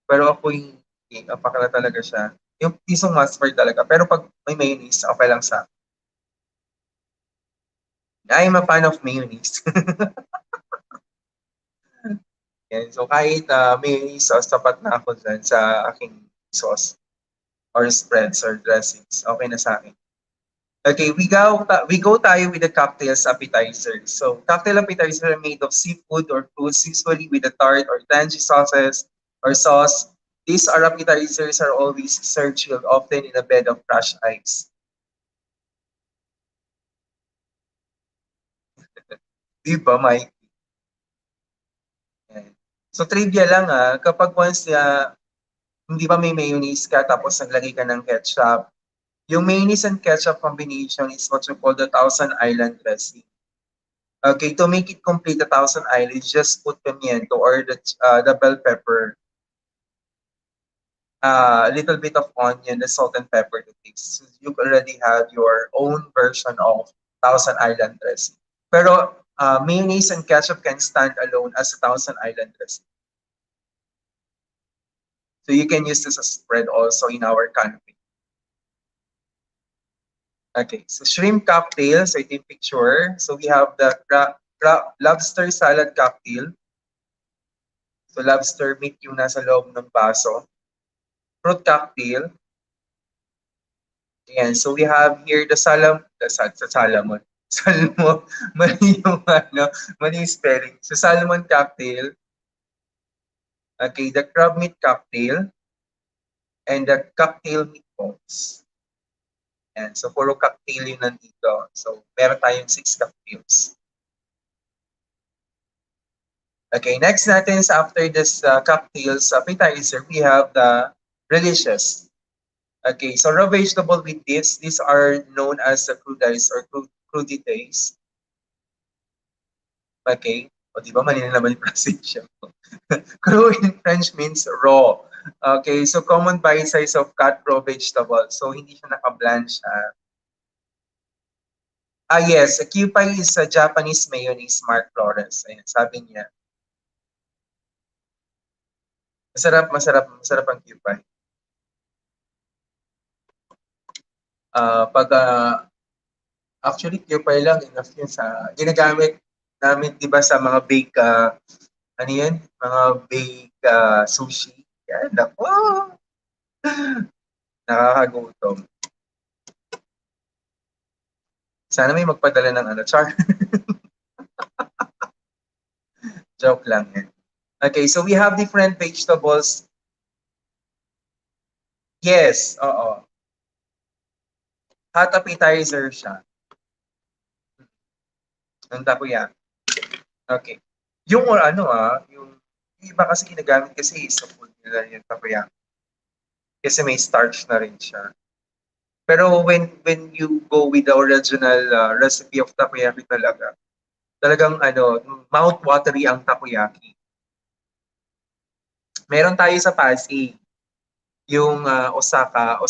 Pero ako yung pakla talaga siya. Yung pisong mustard talaga. Pero pag may mayonnaise, okay lang sa akin. I'm a fan of mayonnaise. Yan. So kahit may sauce, tapat na ako dyan sa aking sauce or spreads or dressings. Okay na sa akin. Okay, we go tayo with the cocktails appetizers. So cocktail appetizers are made of seafood or fruits, usually with a tart or tangy sauces or sauce. These are appetizers are always served chilled, often in a bed of crushed ice. Di ba, Mike? Yan. So trivia lang kapag once hindi ba may mayonnaise ka tapos naglagay ka ng ketchup, yung mayonnaise and ketchup combination is what you call the Thousand Island dressing. Okay, to make it complete, the Thousand Islands, just put pimiento or the bell pepper, a little bit of onion, the salt and pepper to taste. So you already have your own version of Thousand Island dressing. Pero mayonnaise and ketchup can stand alone as a Thousand Island dressing. So you can use this as spread also in our canopy. Okay, so shrimp cocktail. So ito yung picture. So we have the lobster salad cocktail. So lobster meat yung nasa loob ng baso. Fruit cocktail. Ayan, so we have here the salamon. Salmon, mali yung mali yung spelling. So salmon cocktail. Okay, the crab meat cocktail. And the cocktail meatballs. Ayan, so puro cocktail yung nandito. So meron tayong 6 cocktails. Okay, next natin is after this cocktails appetizer, we have the religious. Okay, so raw vegetable with this, these are known as the crudités or crudités. Okay, o di ba mali na naman yung pronunciation ko. Cru in French means raw. Okay, so common bite size of cut raw vegetable. So hindi siya naka-blanch. Yes, Kewpie is a Japanese mayonnaise, Mark Flores. Ayan, sabi niya. Masarap ang Kewpie. Pag actually Kewpie lang enough yun sa ginagamit namin 'di ba sa mga bake ano yun? Mga bake sushi. Yan, nako. Nakakagutom. Sana may magpadala ng ano, char. Joke lang yan. Okay, so we have different vegetables. Yes, oo. Hot appetizer siya. Ang takoyaki. Okay. Yung or ano yung iba kasi ginagamit kasi sa food nila yung takoyaki. Kasi may starch na rin siya. Pero when you go with the original recipe of takoyaki talagang mouth-watery ang takoyaki. Meron tayo sa Pasig, yung Osaka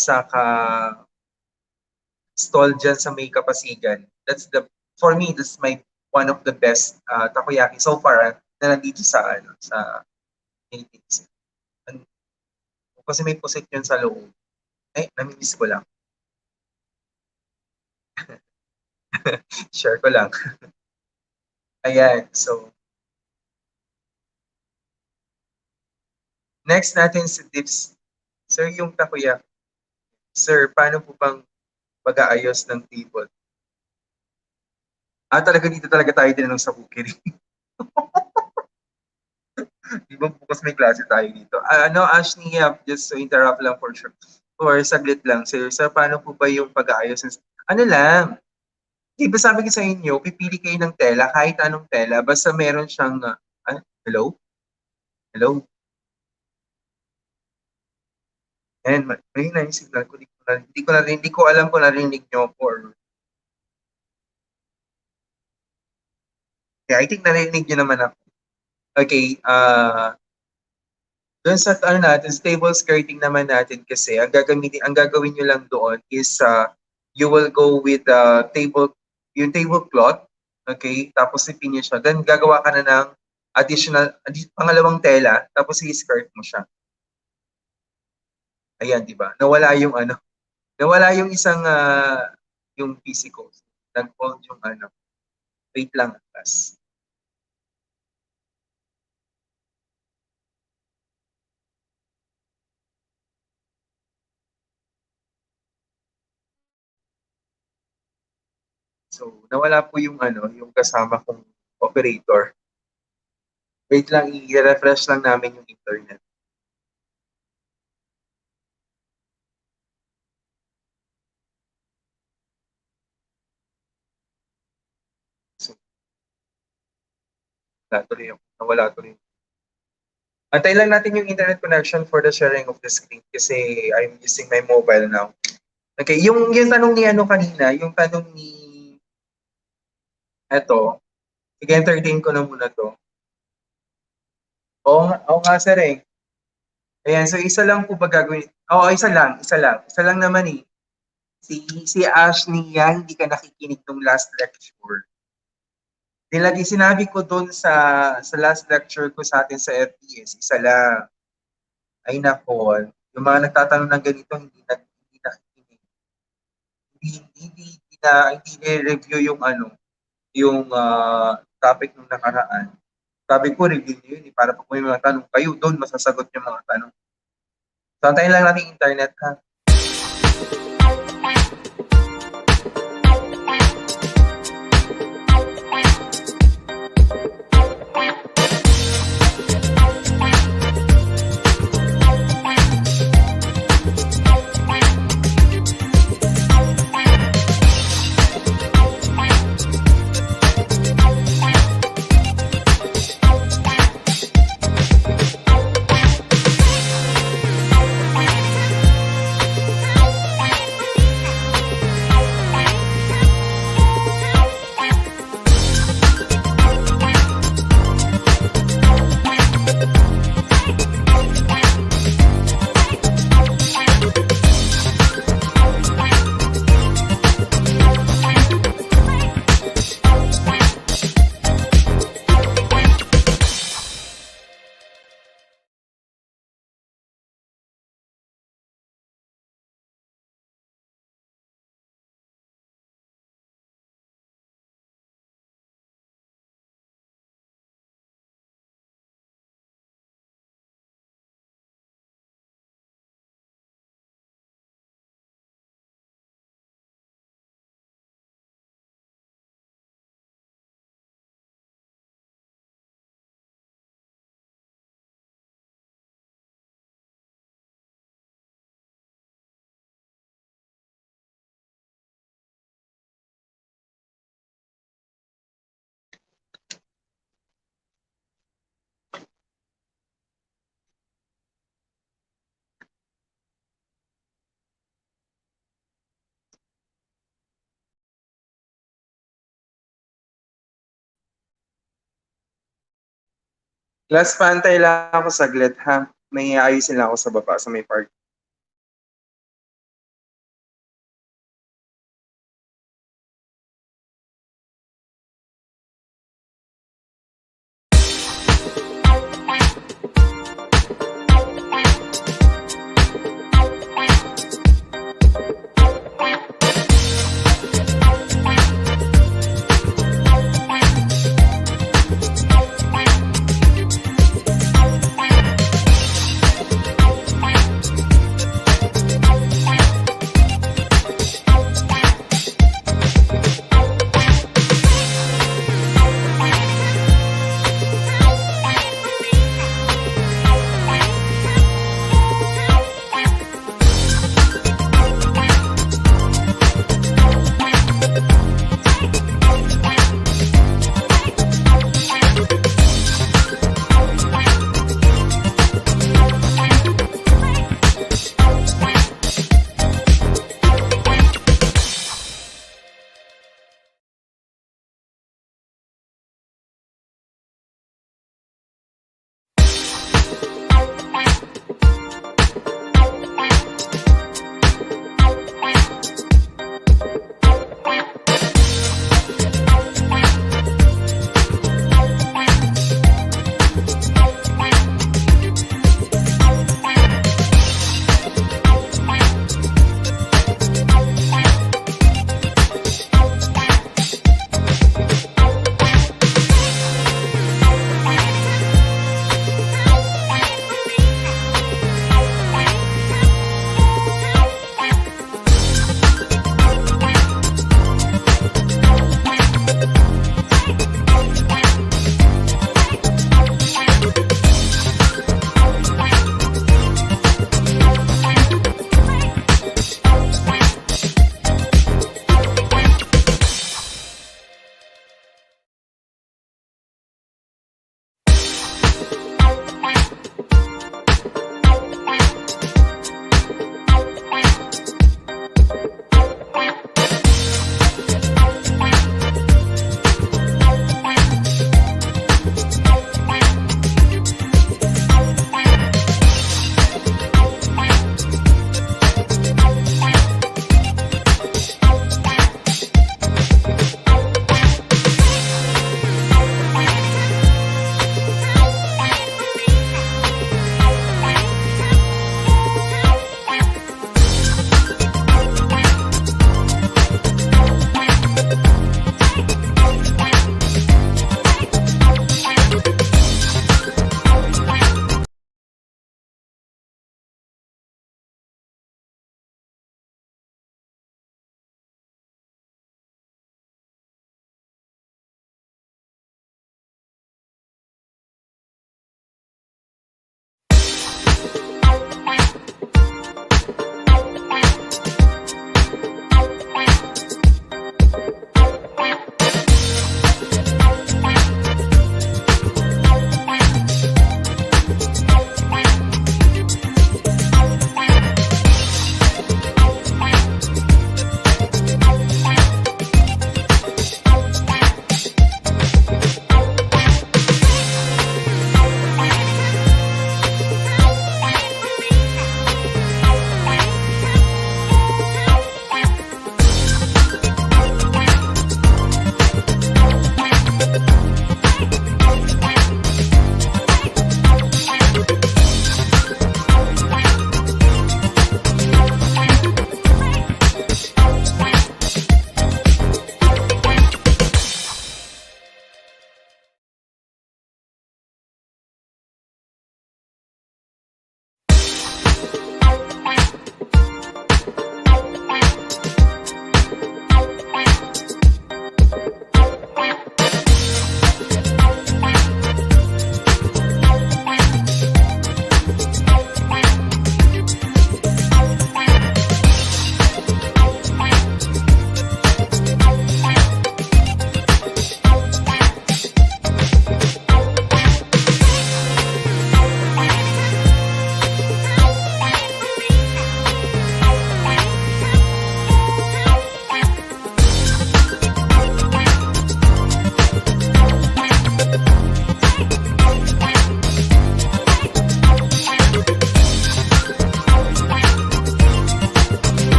stall dyan sa May Kapasigan. For me, that's one of the best takoyaki so far na nandito sa Philippines. Kasi may pusit yun sa loob. Ay, namimiss ko lang. Share ko lang. Ayan, so next natin si Dips. Sir, yung takoyaki. Sir, paano po bang pag-aayos ng table? Talaga dito talaga tayo tinanong sa cookery. Di ba bukas may klase tayo dito? Ashley, just to interrupt lang for sure. Or saglit lang, sir. Sir, paano po ba yung pag-aayos? Ano lang, di ba sabi ko sa inyo, pipili kayo ng tela, kahit anong tela, basta meron siyang, hello? Hello? And may na yung signal ko, hindi ko alam kung narinig nyo po. Yeah, I think narinig nyo naman ako. Okay, doon sa natin, stable skirting naman natin kasi ang gagawin niyo lang doon is you will go with yung tablecloth, okay? Tapos ipin niyo siya. Then gagawa ka na ng pangalawang tela, tapos i-skirt mo siya. Ayan, 'di ba? Nawala yung isang yung physical. Nag-hold yung wait lang, class. So, nawala po yung yung kasama kong operator. Wait lang, i-refresh lang namin yung internet. So, nawala tuloy. Antay lang natin yung internet connection for the sharing of the screen kasi I'm using my mobile now. Okay, yung tanong ni kanina, yung tanong ni eto, sige, entertain ko na muna to. Oo nga sir eh. Ayan, so isa lang po ba gagawin? Oo, isa lang naman eh. Si Ashley yan, hindi ka nakikinig nung last lecture. Nilagi sinabi ko doon sa last lecture ko sa atin sa FTS, isa lang. Ay nako, yung mga nagtatanong ng ganito hindi nakikinig. Hindi review yung yung topic nung nakaraan. Sabi ko, review niyo yun para pag may mga tanong kayo doon, masasagot yung mga tanong. So, antayin lang natin internet ha. Last pantay lang ako saglit ha. May ayusin lang ako sa baba sa may part.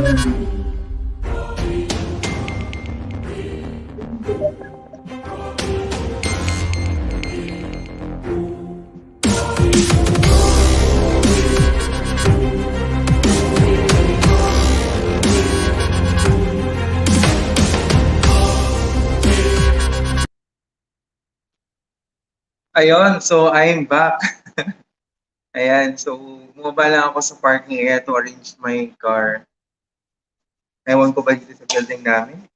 Ayun, so I'm back. Ayan, so bumaba lang ako sa parking area to arrange my car. Ewan ko ba dito sa building namin?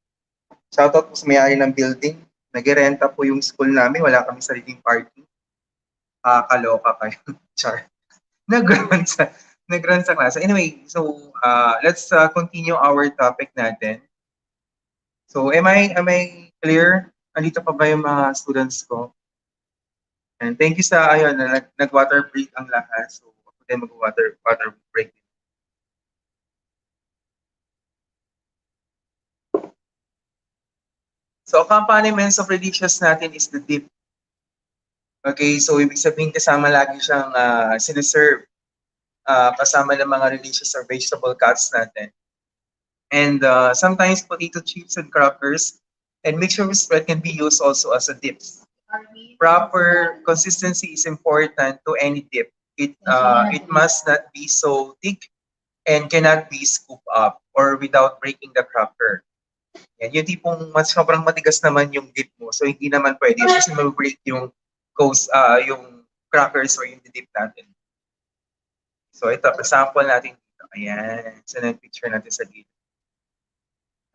Shoutout po sa may-ari ng building. Nag-renta po yung school namin. Wala kami sariling parking. Kaloka kayo. Char. Nag-run sa, nag-run sa class. Anyway, so let's continue our topic natin. So am I clear? Andito pa ba yung mga students ko? And thank you sa ayun na nag-water break ang lahat. So ako din mag-water break. So accompaniments of religious natin is the dip. Okay, so ibig sabihin kasama lagi siyang siniserve kasama ng mga religious or vegetable cuts natin. And sometimes potato chips and crackers and mixture with spread can be used also as a dip. Proper consistency is important to any dip. It must not be so thick and cannot be scooped up or without breaking the cracker. Yan, yung tipong mas sobrang matigas naman yung dip mo. So hindi naman pwede kasi mag-break yung yung crackers or yung dip natin. So ito, example natin dito. Ayan. So picture natin sa dito.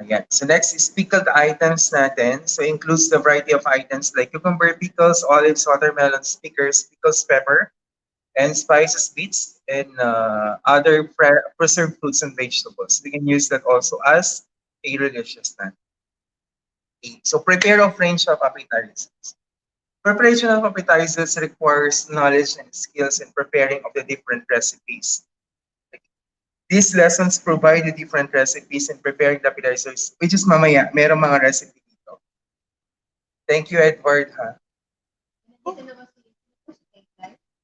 Ayan. So next is pickled items natin. So includes the variety of items like cucumber pickles, olives, watermelons, pickles, pepper, and spices, beets, and other preserved fruits and vegetables. We can use that also as a religious snack. Okay. So prepare of range of appetizers. Preparation of appetizers requires knowledge and skills in preparing of the different recipes. These lessons provide the different recipes in preparing the appetizers, which is mamaya, merong mga recipe dito. Thank you, Edward.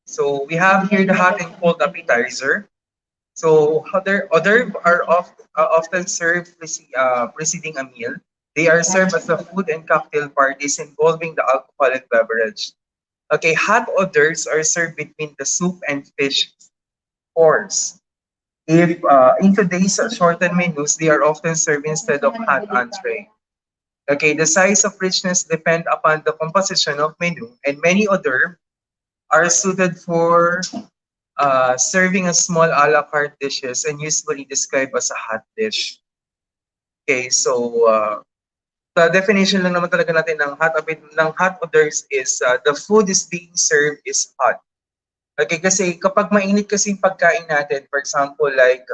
So we have here the hot and cold appetizer. So other are often served preceding a meal. They are served as the food and cocktail parties involving the alcoholic beverage. Okay, hot hors are served between the soup and fish course. If in today's shortened menus, they are often served instead of hot entree. Okay, the size of richness depend upon the composition of menu, and many other are suited for serving as small a la carte dishes and usually described as a hot dish. Okay, so the definition lang naman talaga natin ng hot hors is the food is being served is hot. Okay, kasi kapag mainit kasi yung pagkain natin, for example, like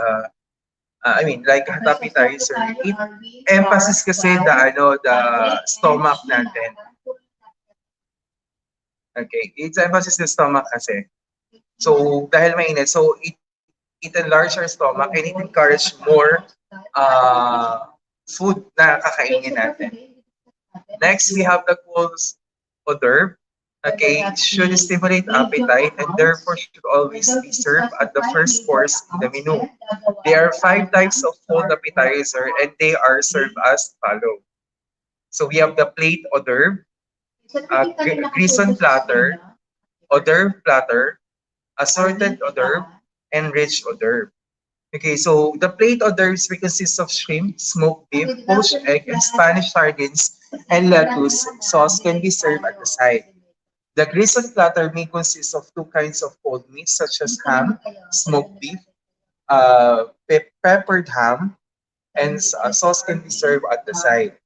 like hot appetizer, it emphasis kasi the stomach natin. Okay, it's emphasis the stomach kasi. So dahil mainit, so it enlarge our stomach and it encourage more food na kakainin natin. Next, we have the cold hors Okay, it should stimulate appetite and therefore should always be served at the first course in the menu. There are 5 types of cold appetizer and they are served as follow. So we have the plate hors d'oeuvre, grison platter, hors d'oeuvre platter, assorted hors d'oeuvre, and rich hors d'oeuvre. Okay, so the plate hors d'oeuvres consists of shrimp, smoked beef, poached egg, and Spanish sardines, and lettuce. Sauce can be served at the side. The grison platter may consist of 2 kinds of cold meats such as ham, smoked beef, peppered ham, and sauce can be served at the side.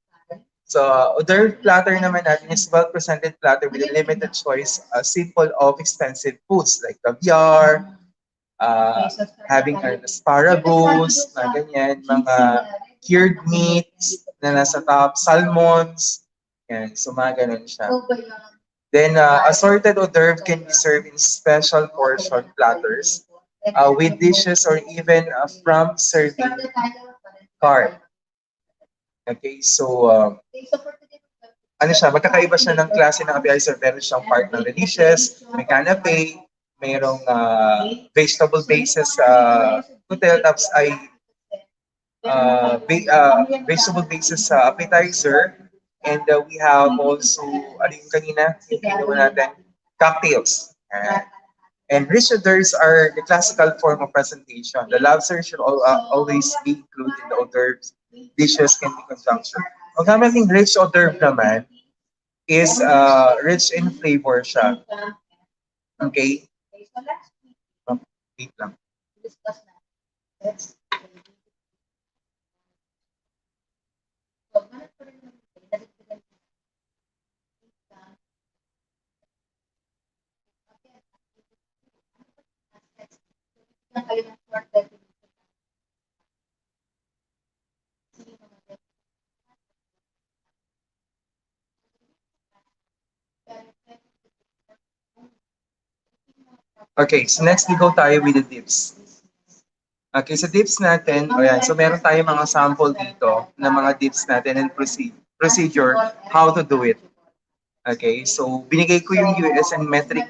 So, other platter naman natin is well-presented platter with a limited choice, simple of expensive foods like caviar, having an asparagus, na ganyan, mga cured meats na nasa top, salmons, yan, so mga ganun siya. Then, assorted hors d'oeuvre can be served in special portion platters with dishes or even from serving cart. Okay, so ano siya, magkakaiba siya ng klase ng appetizer. Meron siyang part ng religious, may canapé, mayroong vegetable bases hotel, tapos ay vegetable basis sa appetizer. And we have also, ano yung kanina, yung ginawa natin, cocktails. And rich hors d'oeuvres are the classical form of presentation. The lobster should always be included in the hors d'oeuvres. Dishes can be conjunction. Ang kamating rich hors d'oeuvre naman is rich in flavor siya. Okay? Wait lang. Okay, so next we go tayo with the dips. Okay, sa dips natin, o yan, so meron tayo mga sample dito ng mga dips natin and procedure, how to do it. Okay, so binigay ko yung US and metric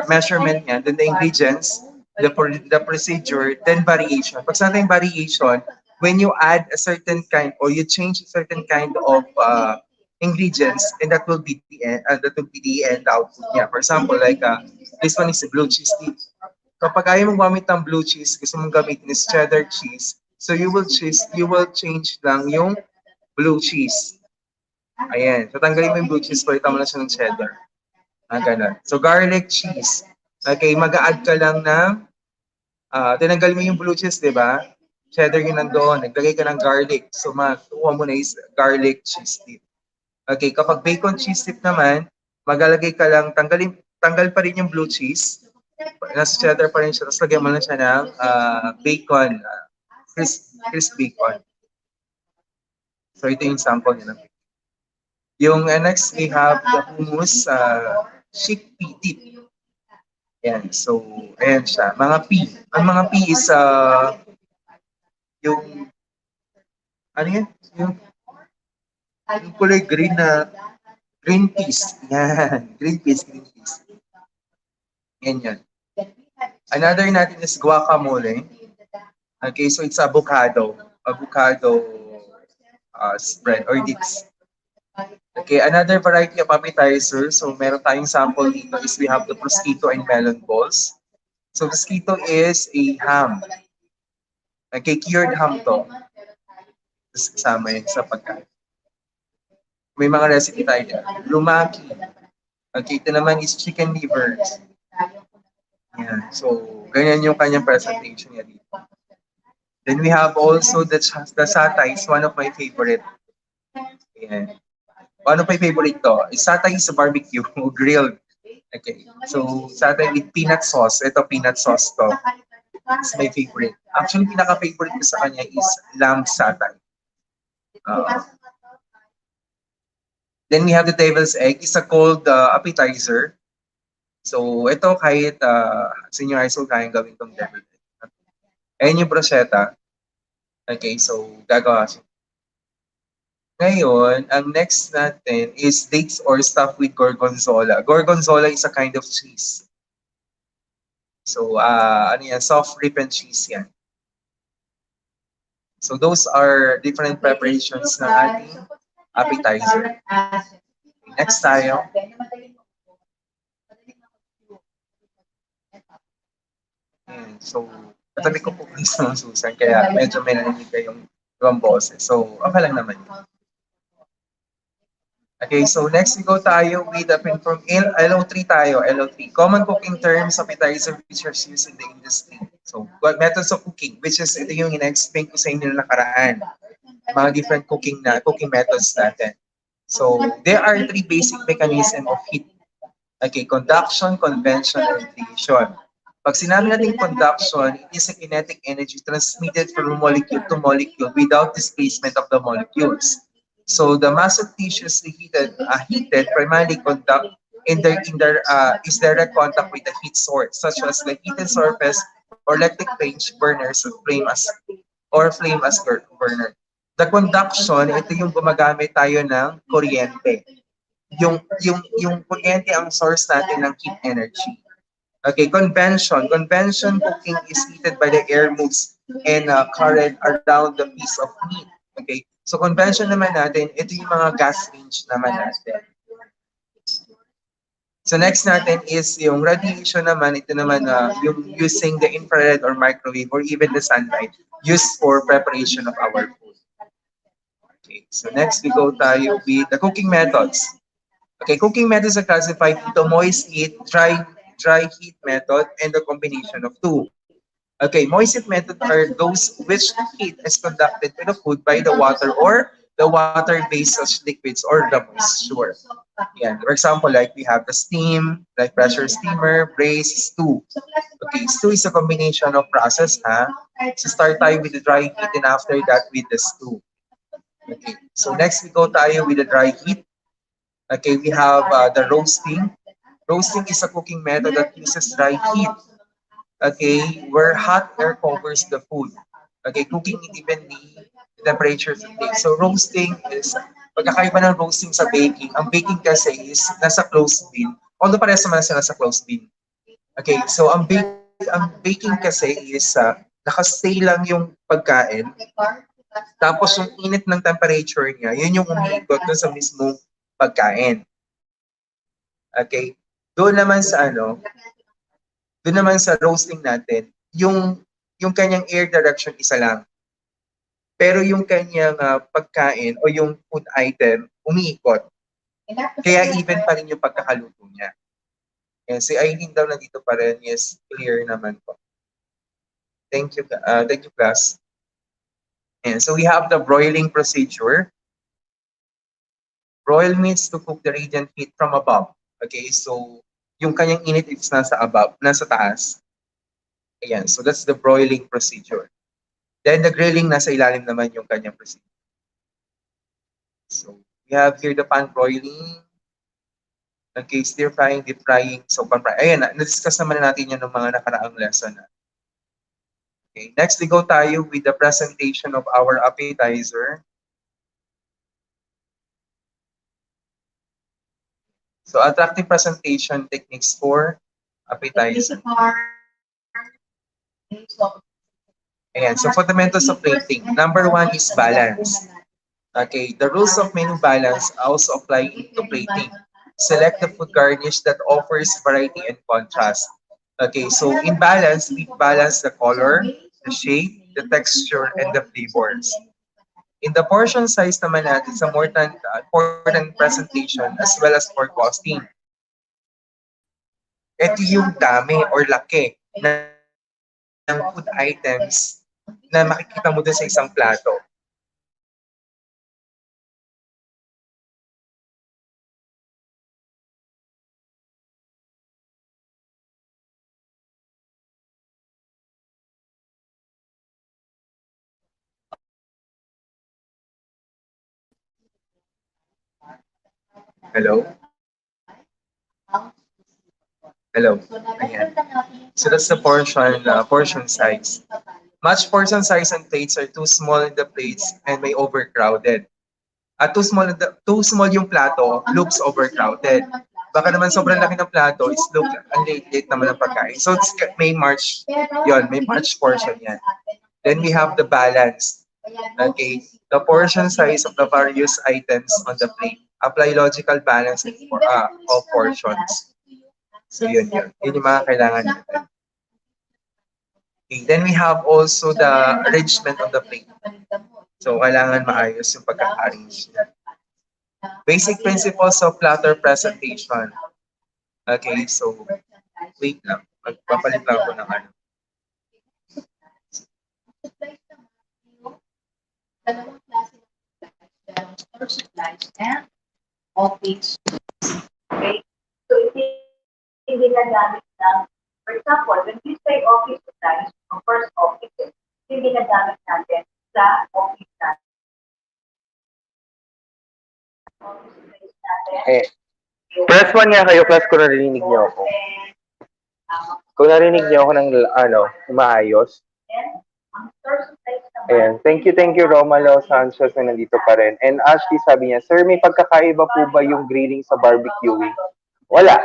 measurement niya, then the ingredients, the procedure, then variation. Pag sa yung variation, when you add a certain kind or you change a certain kind of ingredients, and that will be the end output niya. For example, like this one is a blue cheese dip. Kapag ayaw mong gamit ng blue cheese, gusto mong gamitin is cheddar cheese, so you will change lang yung blue cheese. Ayan. So, tanggalin mo yung blue cheese, palitan mo lang siya ng cheddar. Ganun. So, garlic cheese. Okay, mag-a-add ka lang ng, tinanggal mo yung blue cheese, di ba? Cheddar yun nandoon. Naglagay ka ng garlic. So, makuha mo na is garlic cheese dip. Okay, kapag bacon cheese dip naman, maglalagay ka lang, tanggal pa rin yung blue cheese. Nasa cheddar pa rin siya. Tapos lagyan mo lang siya ng bacon, crisp bacon. So, ito yung sample niya ng bacon. Yung next, we have the hummus chickpea dip. Ayan, so, ayan siya. Mga pea. Ang mga pea is yung, ano yan? Yung kulay green na green peas. Yan, green peas. Yan yan. Another natin is guacamole. Okay, so it's avocado spread or dips. Okay, another variety of appetizers. So, meron tayong sample dito is we have the prosciutto and melon balls. So, prosciutto is a ham. Okay, cured ham to. Tapos kasama yun sa pagkain. May mga recipe tayo dyan. Lumaki. Okay, ito naman is chicken livers. Yan. So, ganyan yung kanyang presentation niya dito. Then we have also the satay is one of my favorite. Yan. One of my favorite to. Satay is a barbecue, grilled. Okay. So, satay with peanut sauce. Ito, peanut sauce to. It's my favorite. Actually, pinaka-favorite ko sa kanya is lamb satay. Then we have the devil's egg. It's a cold appetizer. So, ito kahit senior high school, kayang gawin tong devil's egg. Ayan yung bruschetta. Okay, so gagawa siya. Ngayon, ang next natin is dates or stuffed with gorgonzola. Gorgonzola is a kind of cheese. So, ano yan? Soft ripened cheese yan. So, those are different preparations ng ating appetizer. Next tayo. So, katabi ko po sa mga Susan, kaya medyo may narinig kayong ibang boses. So, okay lang naman. Okay, so next we go tayo with from LO3 tayo, LO3. Common cooking terms, appetizer features used in the industry. So, methods of cooking, which is ito yung in-explain ko sa inyo nakaraan. Mga different cooking methods natin. So, there are three basic mechanisms of heat. Okay, conduction, convention, and radiation. Pag sinabi natin conduction, it is a kinetic energy transmitted from molecule to molecule without displacement of the molecules. So the mass of tissues heated primarily conduct is direct contact with the heat source, such as the heated surface or electric range burners of flame as burner. The conduction, ito yung gumagamit tayo ng kuryente. Yung kuryente ang source natin ng heat energy. Okay, convention. Convention cooking is heated by the air moves and current around the piece of meat. Okay, so convention naman natin, ito yung mga gas range naman natin. So next natin is yung radiation naman, ito naman yung using the infrared or microwave or even the sunlight used for preparation of our food. Okay, so next we go tayo with the cooking methods. Okay, cooking methods are classified into moist heat, dry heat method, and the combination of two. Okay, moist heat method are those which heat is conducted to the food by the water or the water-based liquids or the moisture. Yeah, for example, like we have the steam, like pressure steamer, braise, stew. Okay, stew is a combination of process, ha? So start tayo with the dry heat and after that with the stew. Okay, so next we go tayo with the dry heat. Okay, we have the roasting. Roasting is a cooking method that uses dry heat. Okay, where hot air covers the food. Okay, cooking it evenly, the temperature of the day. So roasting is, pagkakaiba ng roasting sa baking, ang baking kasi is nasa closed bin. Although parehas naman sila nasa closed bin. Okay, so ang baking kasi is nakastay lang yung pagkain. Tapos yung init ng temperature niya, yun yung umiikot dun sa mismong pagkain. Okay? Doon naman sa doon naman sa roasting natin, yung kanyang air direction isa lang. Pero yung kanyang pagkain o yung food item umiikot. Kaya even pa rin yung pagkakaluto niya. Yan, si Eileen daw nandito pa rin. Yes, clear naman po. Thank you class. And so we have the broiling procedure. Broil means to cook the radiant heat from above. Okay, so yung kanyang init is nasa above, nasa taas. Ayan, so that's the broiling procedure. Then the grilling, nasa ilalim naman yung kanyang procedure. So we have here the pan broiling. Okay, stir frying, deep frying, so pan frying. Ayan, na-discuss naman natin yan ng mga nakaraang lesson. Okay, next we go tayo with the presentation of our appetizer. So attractive presentation techniques for appetizer. Ayan, so fundamentals of plating. Number one is balance. Okay, the rules of menu balance also apply to plating. Select the food garnish that offers variety and contrast. Okay, so in balance, we balance the color, the shape, the texture, and the flavors. In the portion size naman natin, it's a more important presentation as well as for costing. Ito yung dami or laki ng food items na makikita mo dun sa isang plato. Hello? Hello. Ayan. So that's the portion size. Much portion size and plates are too small in the plates and may overcrowded. At too small yung plato, looks overcrowded. Baka naman sobrang laki ng plato, is look ang late naman ng pagkain. So it's may march portion yan. Then we have the balance. Okay, the portion size of the various items on the plate. Apply logical balance of portions. So yun. Yun yung mga kailangan natin. Okay, then we have also the arrangement of the plate. So kailangan maayos yung pagka-arrange niya. Basic principles of platter presentation. Okay, so wait lang. Magpapalit lang ako ng ano. Dalawang klase ng supplies. Store supplies and office. Okay? So, hindi ginagamit ng, for example, when we say office supplies, of course, offices, hindi ginagamit natin sa office natin. Office supplies natin. Plus one nga kayo, plus kung narinig niyo ako. Kung narinig niyo ako ng maayos. Ayan. Thank you, Romalo Sanchez na nandito pa rin. And Ashley sabi niya, Sir, may pagkakaiba po ba yung grilling sa barbecuing? Wala.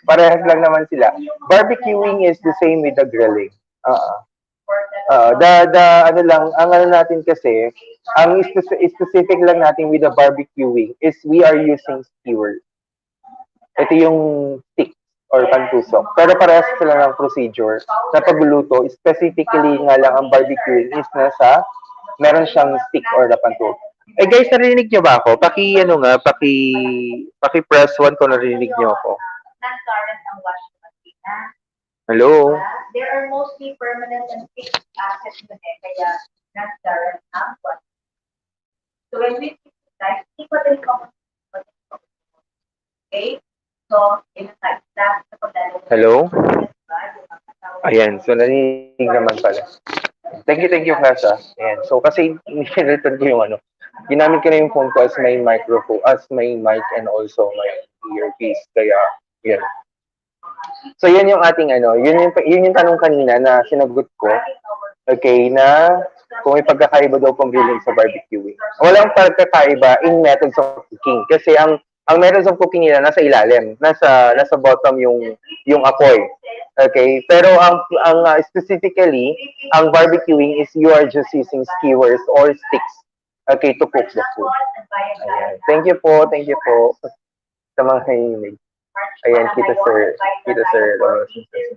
Parehas lang naman sila. Barbecuing is the same with the grilling. Uh, the ano lang, ang ano natin kasi, ang specific lang natin with the barbecuing is we are using skewers. Ito yung stick or pantusok. Pero parehas sila ng procedure na pagluluto. Specifically nga lang ang barbecue is meron siyang stick or na pantusok. Eh guys, narinig niyo ba ako? Ano nga, press 1 kung narinig niyo ako. Non-current ang washing machine. Hello? There are mostly permanent and fixed assets na kaya non-current ang washing machine. So when we fix it, hindi pa rin okay? So, in fact, that's the potential. Hello? Ayan, so narinig naman pala. Thank you, Kasha. Ayan, so kasi return ko yung ano, ginamit ko na yung phone ko as my microphone, as my mic and also my earpiece. Kaya, yan. So, yun yung ating ano, yun yung tanong kanina na sinagot ko. Okay, na kung may pagkakaiba daw pong grilling sa barbecuing. Walang pagkakaiba in methods of cooking. Kasi ang methods of cooking nila nasa ilalim, nasa bottom yung apoy. Okay, pero specifically, ang barbecuing is you are just using skewers or sticks, okay, to cook the food. Ayan. Thank you po sa mga hinig. Ayan, kita sir.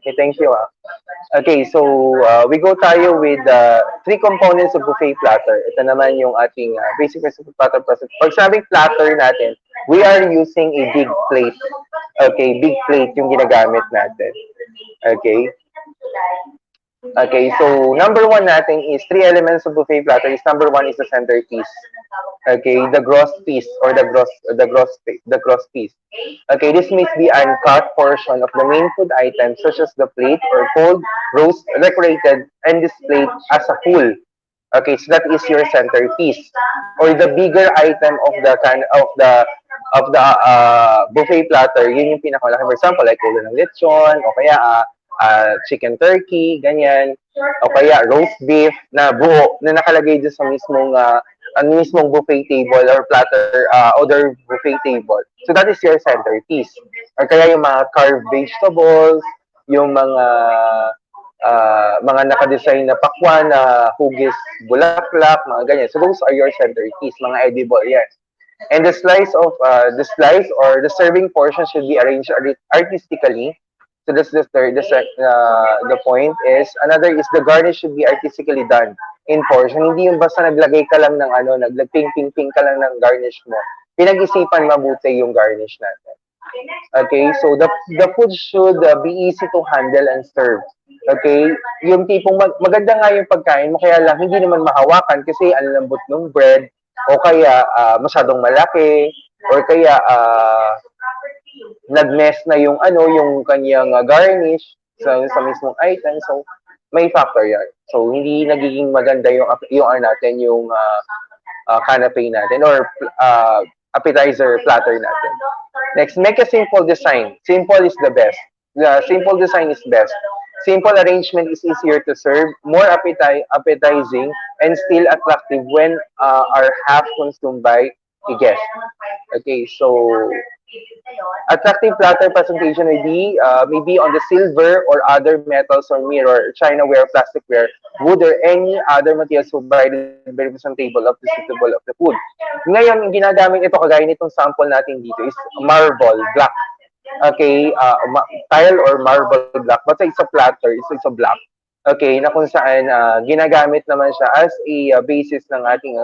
Okay, thank you. Okay, so we go tayo with three components of buffet platter. Ito naman yung ating basic recipe platter process. Pag sabing platter natin, we are using a big plate. Okay, big plate yung ginagamit natin. Okay. Okay, so number one natin is three elements of buffet platter. Number one is the centerpiece. Okay, the gross piece or the gross piece. Okay, this may be an cut portion of the main food items such as the plate or cold, roast, decorated, and displayed as a whole. Okay, so that is your centerpiece or the bigger item of the buffet platter. Yun yung pinakalaki. For example, like ulo ng lechon o kaya chicken turkey, ganyan. O kaya roast beef na buo na nakalagay dyan sa mismong buffet table or platter, other buffet table. So that is your centerpiece. Or kaya yung mga carved vegetables, yung mga nakadesign na pakwan na hugis, bulaklak, mga ganyan. So those are your centerpiece, mga edible yan. And the slice or the serving portion should be arranged artistically. So that's the third. The point is another is the garnish should be artistically done in portion. Hindi yung basta naglagay ka lang ng nagping-ping-ping ka lang ng garnish mo. Pinag-isipan mabuti yung garnish natin. Okay, so the food should be easy to handle and serve. Okay, yung tipong maganda nga yung pagkain mo, kaya lang hindi naman mahawakan kasi ang lambot ng bread o kaya masyadong malaki or kaya nag-mess na yung kanyang garnish sa mismong item. So may factor yan. So hindi nagiging maganda yung natin yung canapé natin or appetizer platter natin. Next, make a simple design. Simple is the best. The simple design is best. Simple arrangement is easier to serve, more appetizing, and still attractive when are half consumed by a guest. Okay, so attractive platter presentation may be on the silver or other metals or mirror, chinaware, plasticware, wood, or any other materials provided by representable of the suitable of the food. Ngayon, yung ginagamit ito, kagaya nitong sample natin dito, is marble, black. Okay, tile or marble black. But it's a platter, it's a black. Okay, na kung saan ginagamit naman siya as a basis ng ating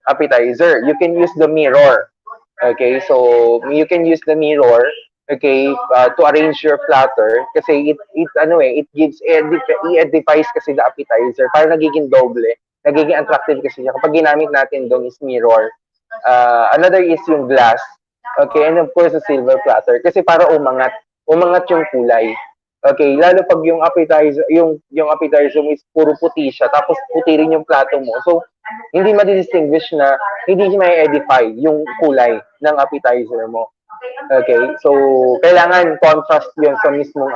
appetizer. You can use the mirror. Okay, so you can use the mirror, okay, to arrange your platter kasi it gives edifies kasi the appetizer. Para nagiging doble, nagiging attractive kasi siya kapag ginamit natin doon is mirror. Another is yung glass. Okay, and of course the silver platter kasi para umangat yung kulay. Okay, lalo pag yung appetizer is puro puti siya tapos puti rin yung plato mo. So hindi ma-distinguish na hindi may edify yung kulay ng appetizer mo. Okay, so kailangan contrast yun sa mismong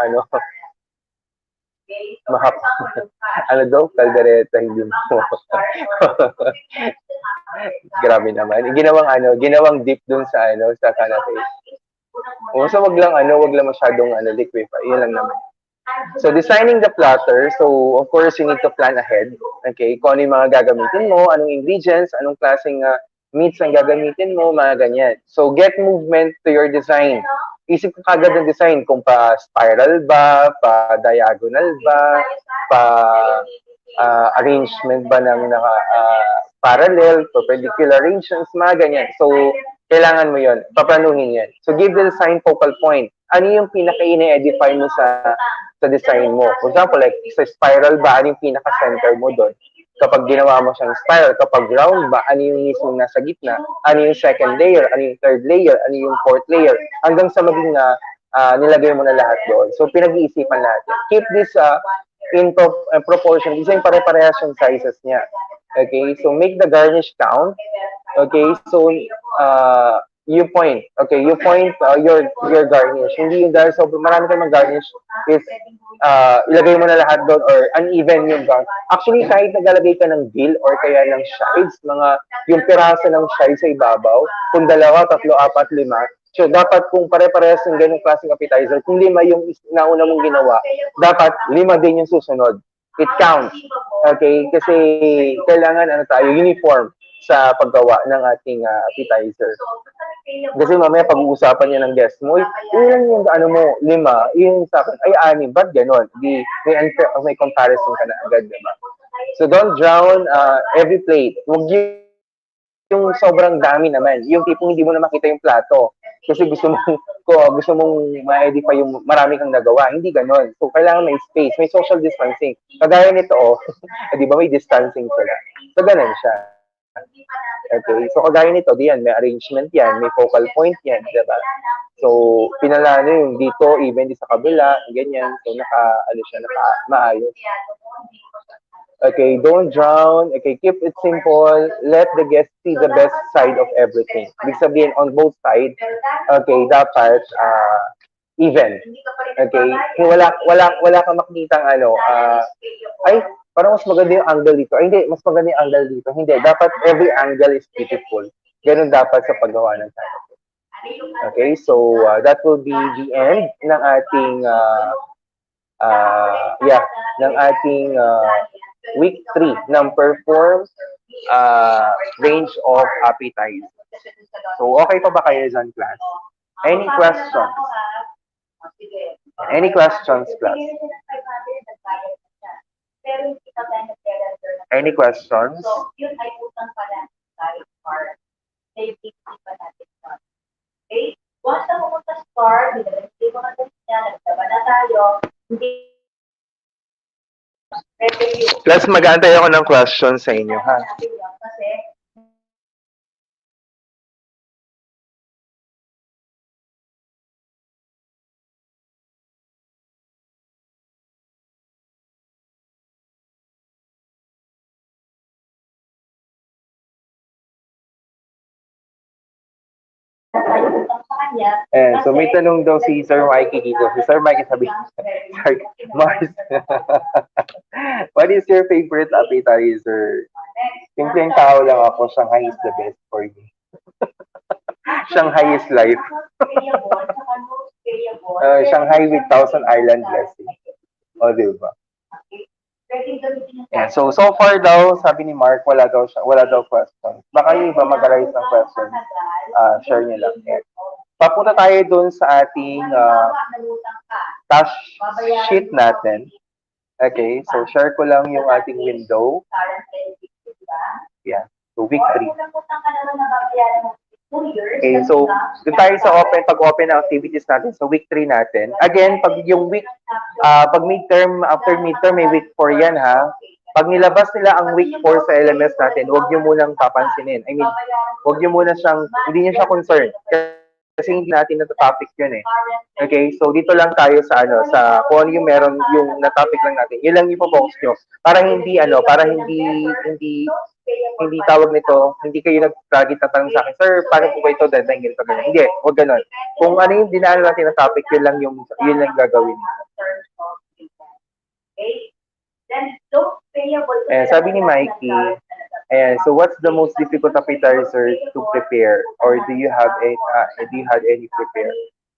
daw, kaldereta, hindi mo. Grabe naman. Ginawang dip dun sa canapé. O, so wag lang masyadong liquefy. Yun lang naman. So, designing the platter. So, of course, you need to plan ahead. Okay, kung ano yung mga gagamitin mo, anong ingredients, anong klaseng meats ang gagamitin mo, mga ganyan. So, get movement to your design. Isip ko kagad ng design kung pa spiral ba, pa diagonal ba, pa arrangement ba ng parallel, perpendicular arrangements, mga ganyan. So, kailangan mo yon, paplanuhin yan. So, give the design focal point. Ano yung pinaka-ine-edify mo sa design mo? For example, like sa spiral ba, ano yung pinaka-center mo doon? Kapag ginawa mo siyang spiral, kapag round ba, ano yung mismo nasa gitna? Ano yung second layer? Ano yung third layer? Ano yung fourth layer? Hanggang sa maging nilagay mo na lahat doon. So, pinag-iisipan lahat. Keep this in proportion. Design pare-parehas yung sizes niya. Okay, so make the garnish count. Okay, so you point. Okay, you point your garnish. Hindi yung dahil so marami kang mag-garnish is ilagay mo na lahat doon or uneven yung garnish. Actually, kahit naglalagay ka ng dill or kaya ng chives, yung piraso ng chives sa ibabaw, kung dalawa, tatlo, apat, lima, so dapat kung pare-parehas yung ganung klaseng appetizer, kung lima yung nauna mong ginawa, dapat lima din yung susunod. It counts. Okay? Kasi kailangan tayo uniform sa paggawa ng ating appetizer. Kasi mamaya pag-uusapan niya ng guest mo, ilan yung mo, lima, yun sa akin, ay anim, ba't ganon? May comparison ka na agad, diba? So don't drown every plate. Huwag yung sobrang dami naman. Yung tipong hindi mo na makita yung plato. Kasi gusto mong ma-edify yung marami kang nagawa. Hindi ganon. So, kailangan may space, may social distancing. Kagaya nito, di ba may distancing sila? So, ganon siya. Okay, so kagaya nito, diyan, may arrangement yan, may focal point yan, diba? So, pinalano yung dito, even di sa kabila, ganyan. So, maayos. Okay, don't drown. Okay, keep it simple. Let the guest see the best side of everything. Ibig sabihin, on both sides, okay, dapat even. Okay, wala kang makikitang ay, parang mas maganda yung angle dito. Ay, hindi, mas maganda yung angle dito. Hindi, dapat every angle is beautiful. Ganun dapat sa paggawa ng canapé. Okay, so that will be the end ng ating ng ating week 3 ng perform range of appetizers. So, okay pa ba kayo dyan, class? Any questions? Any questions, class? Any questions? So, yun ay utang pala ng card. Safety pa natin yun. Okay? Once na pumunta sa card, hindi mo na niya, nagtaba na tayo, hindi Class, mag-aantay ako ng questions sa inyo, ha? kasi tayo utang sa kanya. So may tanong daw si Sir Mikey dito. Si Sir Mikey sabi, Sorry, Mars, what is your favorite appetizer? Simpleng tao lang ako, Shanghai is the best for me. Shanghai is life. Shanghai with Thousand Island blessing. O, diba? Yeah, so far daw, sabi ni Mark, wala daw questions. Baka yung iba mag-arise ng questions, share nyo lang. Yeah. Papunta tayo dun sa ating cash sheet natin. Okay, so share ko lang yung ating window. Yeah, so week 3. Okay, so doon tayo sa pag-open ng activities natin sa week 3 natin. Again, pag yung week, pag midterm, after midterm, may week 4 yan, ha? Pag nilabas nila ang week 4 sa LMS natin, huwag nyo munang papansinin. I mean, huwag nyo muna hindi nyo siya concern. Kasi hindi natin na-topic yun eh. Okay, so dito lang tayo sa kung ano yung meron, yung na-topic lang natin. Yun lang yung focus nyo. Para hindi tawag nito, hindi kayo lagi tatanong sa akin, sir, paano po ba ito, dahil ganito, ganyan. Hindi, huwag ganun. Kung ano yung dinaan natin na topic, yun lang gagawin. And sabi ni Mikey, so what's the most difficult appetizer to prepare? Or do you have any prepare?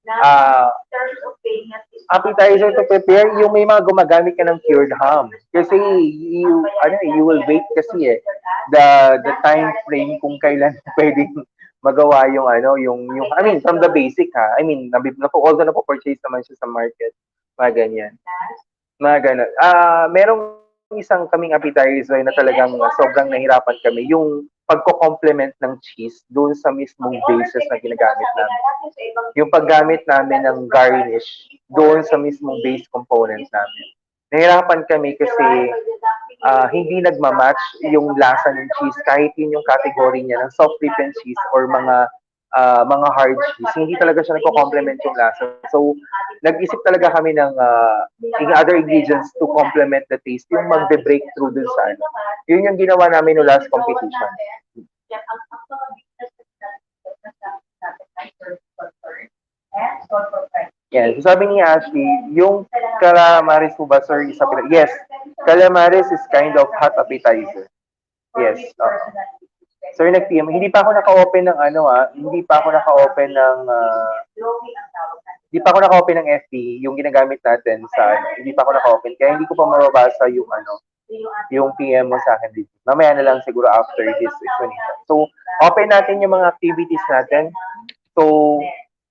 Ah, in terms of payment is appetizer to prepare, yung may mga gumagamit ka ng cured ham. Kasi you will wait kasi the time frame kung kailan pwedeng magawa yung I mean, from the basic ha. I mean, although napo-purchase naman siya sa market, mga ganyan. Mga ganun. Merong isang kaming appetizer na talagang sobrang nahirapan kami. Yung pagko-complement ng cheese doon sa mismong bases na ginagamit namin. Yung paggamit namin ng garnish doon sa mismong base component namin. Nahirapan kami kasi hindi nagmamatch yung lasa ng cheese kahit yun yung category niya ng soft ripened cheese or mga hard cheese. Hindi talaga siya nagko-complement yung lasa. So, nag-isip talaga kami ng other ingredients to complement the taste, yung magbe-break through dun sa ano. Yun yung ginawa namin no last competition. Yan. So sabi ni Ashley, yung calamares po ba, sir, yes, calamares is kind of hot appetizer. Yes. Sir, nag-PM, hindi pa ako naka-open ng hindi pa ako naka-open ng FB, yung ginagamit natin sa hindi pa ako naka-open, kaya hindi ko pa mababasa yung PM mo sa akin dito. Mamaya na lang siguro after this explanation. So, open natin yung mga activities natin. So,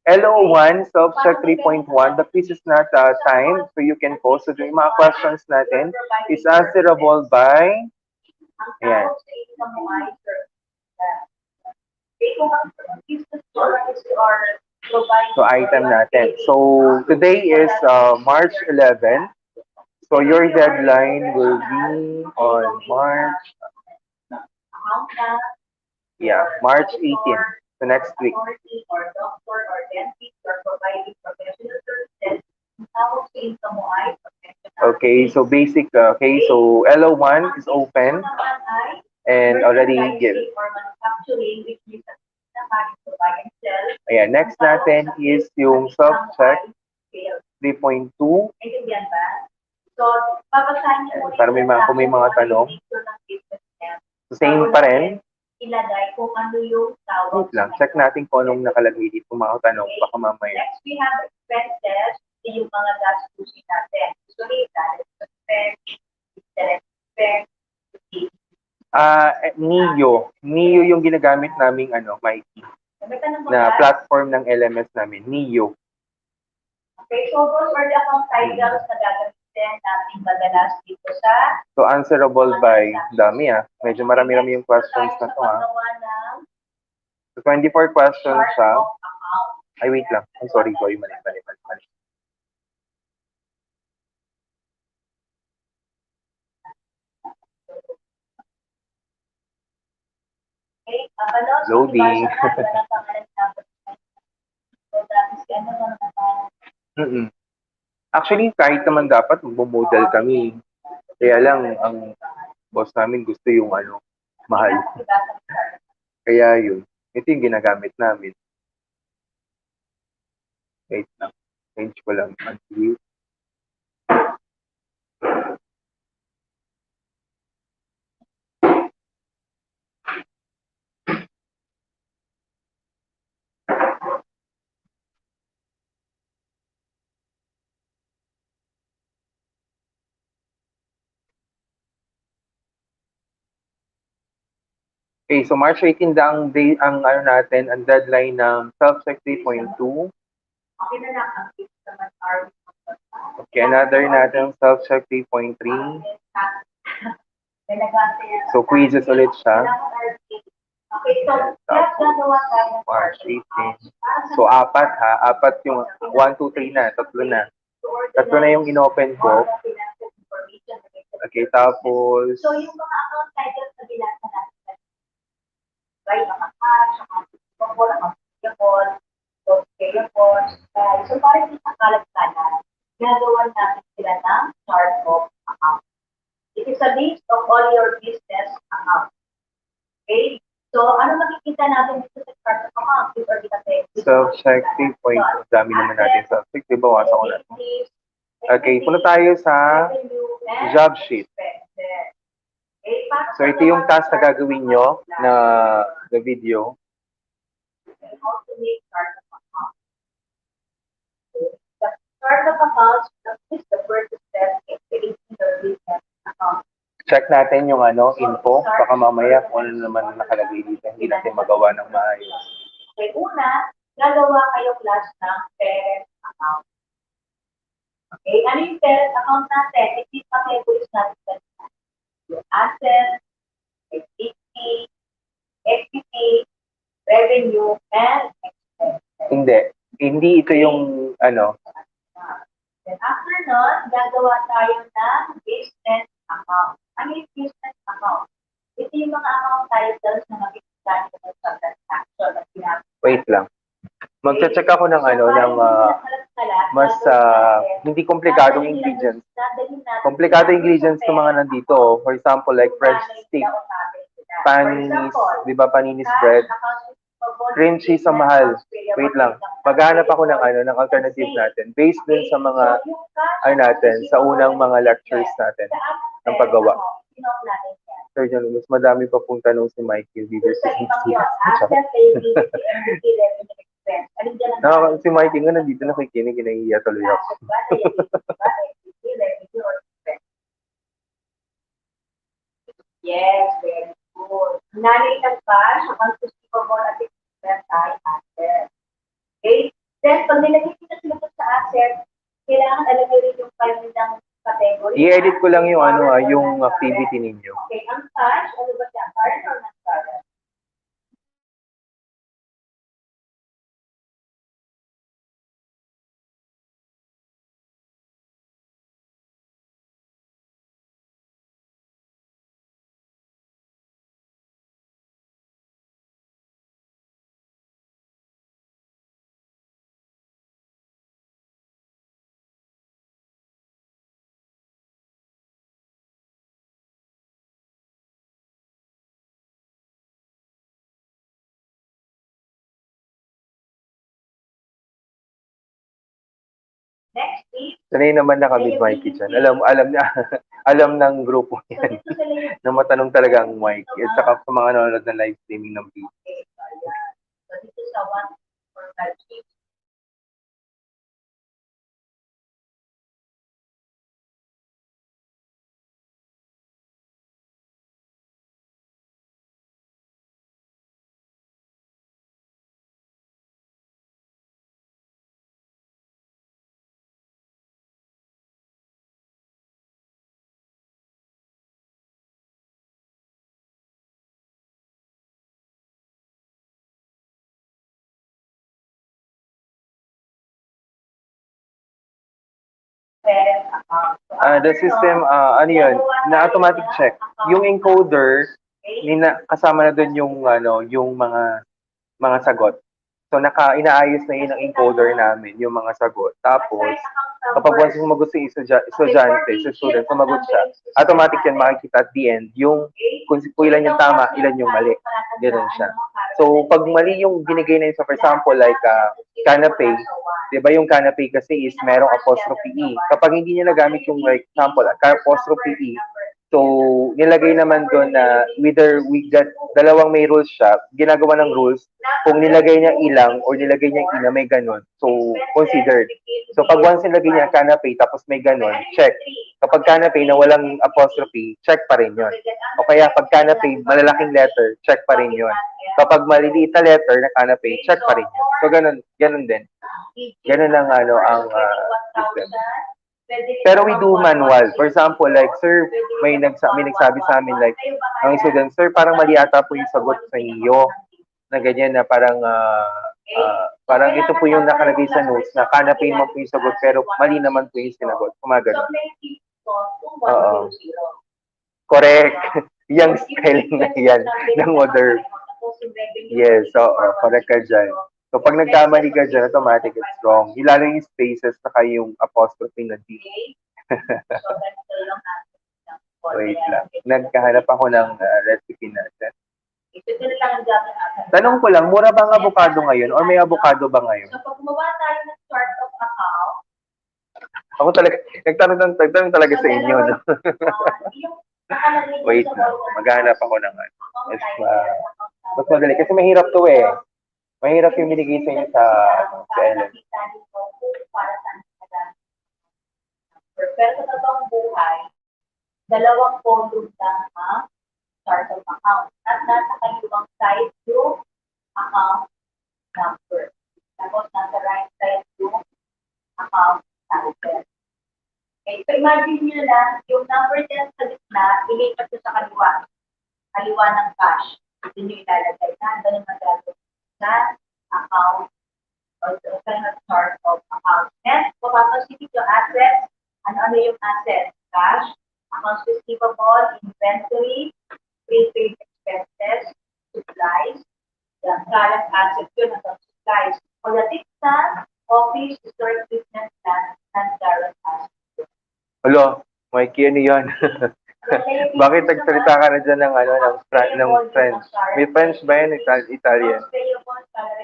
LO1, self-check 3.1, the quiz is not time, so you can post. So, yung mga questions natin is answerable by, ayan. So, item natin. So, today is March 11. So, your deadline will be on March 18. So, next week. Okay, so basic, so LO1 is open and already given. Ayan, next natin is yung self-check 3.2. Para kung may mga tanong. Same pa rin. Wait lang, check natin kung anong nakalagay dito. Kung mga tanong, baka mamaya. Next, we have expenses, yung mga gastusin natin. Usually, direct expense, Neo yung ginagamit naming Mikey, na platform ng LMS namin, Neo. Okay, so those are the account titles na gagamitin natin madalas dito sa... So, answerable by dami Medyo marami-rami yung questions na to So, 24 questions siya. Ay, wait lang. I'm sorry, boy. Mali. Loading. Actually, kahit naman dapat mag-model kami. Kaya lang, ang boss namin gusto yung mahal. Kaya yun. Ito yung ginagamit namin. Wait lang. Change ko lang. Okay, so March 18 ang natin, ang deadline ng self-check 3.2. Okay, another natin self-check 3.3. So quizzes ulit siya. March 18. So apat yung 1, 2, 3 na, tatlo na. Tatlo na yung inopen ko. Okay, tapos... So yung mga account titles na bilasa natin, right, mga cash, account payable, so parang isang kalat-kalat, ginagawa natin sila ng chart of account. It is a list of all your business accounts. Okay? So, ano makikita natin dito sa chart of account? Self-check 3.2. Dami naman natin self-check. Diba, wasa ko na. Okay, punta tayo sa job sheet. So, ito yung task na gagawin nyo na the video. Startup accounts is the first step in creating the business account. Check natin yung info. Baka mamaya kung ano naman ang nakalagay dito. Hindi natin magawa ng maayos. Okay, una, gagawa kayo class ng parent account. Okay, ano yung parent account natin? Ito yung categories natin sa yung assets, equity, equity, revenue, and expenses. Hindi ito yung Then after nun, gagawa tayo ng business account. Ano yung business account? Ito yung mga account titles na makikita nyo sa transaction at ginagawa. Wait lang. Magche-check ako ng mas hindi komplikadong ingredients. Komplikado ingredients ng mga nandito. For example, like fresh steak, paninis, di ba paninis bread, cream cheese ang mahal. Wait lang. Maghanap ako ng alternative natin based dun sa mga natin sa unang mga lectures natin ng paggawa. Sir John, mas madami pa pong tanong si Mikey dito sa si Mikey nga nandito nakikinig, inahiya tuloy ako. Yes, very good. Nanay ang cash, ang receivable at expense ay asset. Okay? Then, pag nilagay kita sila sa asset, kailangan alam nyo rin yung file ng category. I-edit ko lang yung yung activity ninyo. Okay, ang cash, ano ba siya? Current or non-current? Next is, Sanay naman na kami, Mikey dyan. Alam niya, alam ng grupo yan. Na matanong talaga ang Mikey. At saka sa mga nanonood ng live streaming ng video. so dito sa 1, 4, 5, 6, parent account. So, The system, ano yun, na automatic check. Yung encoder, kasama na doon yung mga sagot. So, inaayos na yun ang encoder namin, yung mga sagot. Tapos, kapag once sumagot si estudyante, si student, sumagot siya, automatic yan makikita at the end, yung kung ilan yung tama, ilan yung mali. Ganun siya. So, pag mali yung binigay na yun, so for example, like canapé, di ba yung canapé kasi is merong apostrophe E. Kapag hindi niya nagamit yung like example, apostrophe E, so nilagay naman doon na whether we got dalawang may rules siya, ginagawa ng rules, kung nilagay niya ilang or nilagay niya ina, may ganun. So, considered. So, pag once nilagay niya canapé tapos may ganun, check. Kapag canapé na walang apostrophe, check pa rin yun. O kaya pag canapé, malalaking letter, check pa rin yun. Kapag maliliit na letter na canapé, check pa rin yun. So, ganun din. Ganun ang system. Pero we do manual. For example, like, sir, may nagsabi sa amin, like, ang student, sir, parang mali ata po yung sagot sa iyo. Na ganyan na parang, parang ito po yung nakalagay sa notes na canapé mo po yung sagot, pero mali naman po yung sinagot. Kumagano. Oo. Correct. Yung spelling na yan ng other. Yes, oo. Correct ka dyan. So, pag nagkamali ka dyan, automatic it's wrong. Ilalo yung spaces saka yung apostrophe na D. Wait lang. Nagkahanap ako ng recipe natin. Tanong ko lang, mura ba ang avocado ngayon? Or may avocado ba ngayon? So, pag gumawa tayo ng startup account, ako talaga, nagtanong talaga sa inyo, no? Wait lang, maghanap ako ng mas madali. Kasi mahirap to eh. Mahirap yung binigay sa inyo sa Ellen. Pero sa totoong buhay, dalawang column lang ang chart of account. At nasa kaliwang side yung account number. Tapos nasa right side yung account title. Okay, so imagine nyo lang, yung number dyan sa gitna, ilipat nyo sa kaliwa. Kaliwa ng cash. Ito nyo ilalagay na. Ganun magagawin sa account or sa chart of account. Next, mapapansin nyo assets. Ano yung assets? Cash, accounts receivable, inventory, prepaid expenses, supplies. Yan, current assets yun, account supplies. Pagdating sa office, store equipment, and current assets. Hello, Mikey, ano yan? Bakit nagsalita ka na dyan ng, ano, ng French? May French ba yan? Italian?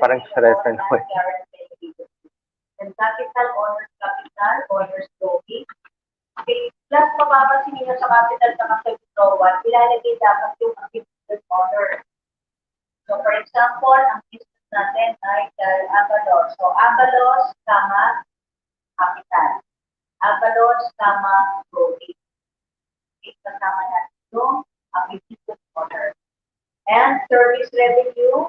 Parang sa reference naman. And capital, owners drawing. Okay, plus mapapansin niyo sa capital sa withdrawal, ilalagay dapat yung activity owner. So for example, ang business natin ay Abalos. So Abalos, capital. Abalos, drawing. Okay, kasama natin yung activity owner. And service revenue,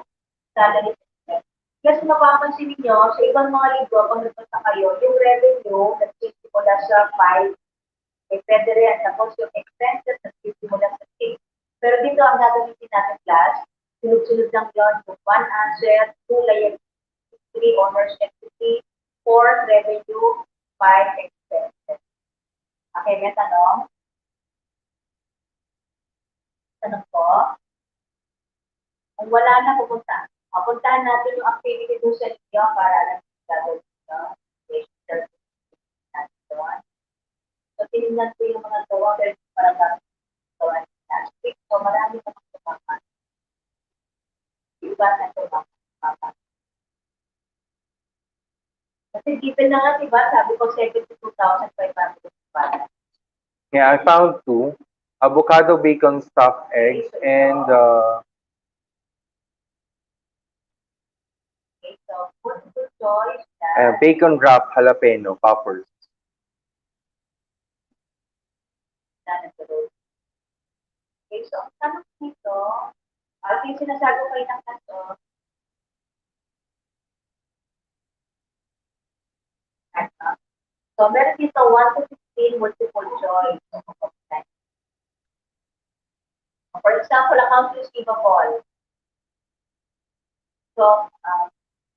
salary expense. Kasi mapapansin niyo sa ibang mga libro, pag nagpunta kayo, yung revenue, nagsisimula sa 5, may pwede rin, tapos yung expenses, nagsisimula sa 6. Pero dito, ang gagamitin natin class, sunod-sunod lang yun, yung 1 asset, 2 liability, 3 owner's equity, 4 revenue, 5 expenses. Okay, may tanong? Tanong po? Kung wala na, pupunta. Puntahan natin yung activity doon sa inyo para lang gagawin ito. So, tinignan ko yung mga gawa, pero para gagawin gawa ng plastic. So, marami na mga gawa. Iba na gawa. Kasi given na nga, diba, sabi ko 72,500. Yeah, I found 2. Avocado bacon stuffed eggs and Okay, so good choice. bacon wrap jalapeno poppers. Okay, so ang tanong dito, yung sinasabi ko kayo ng kaso, so meron dito 1 to 15 multiple choice. For example, account receivable. So,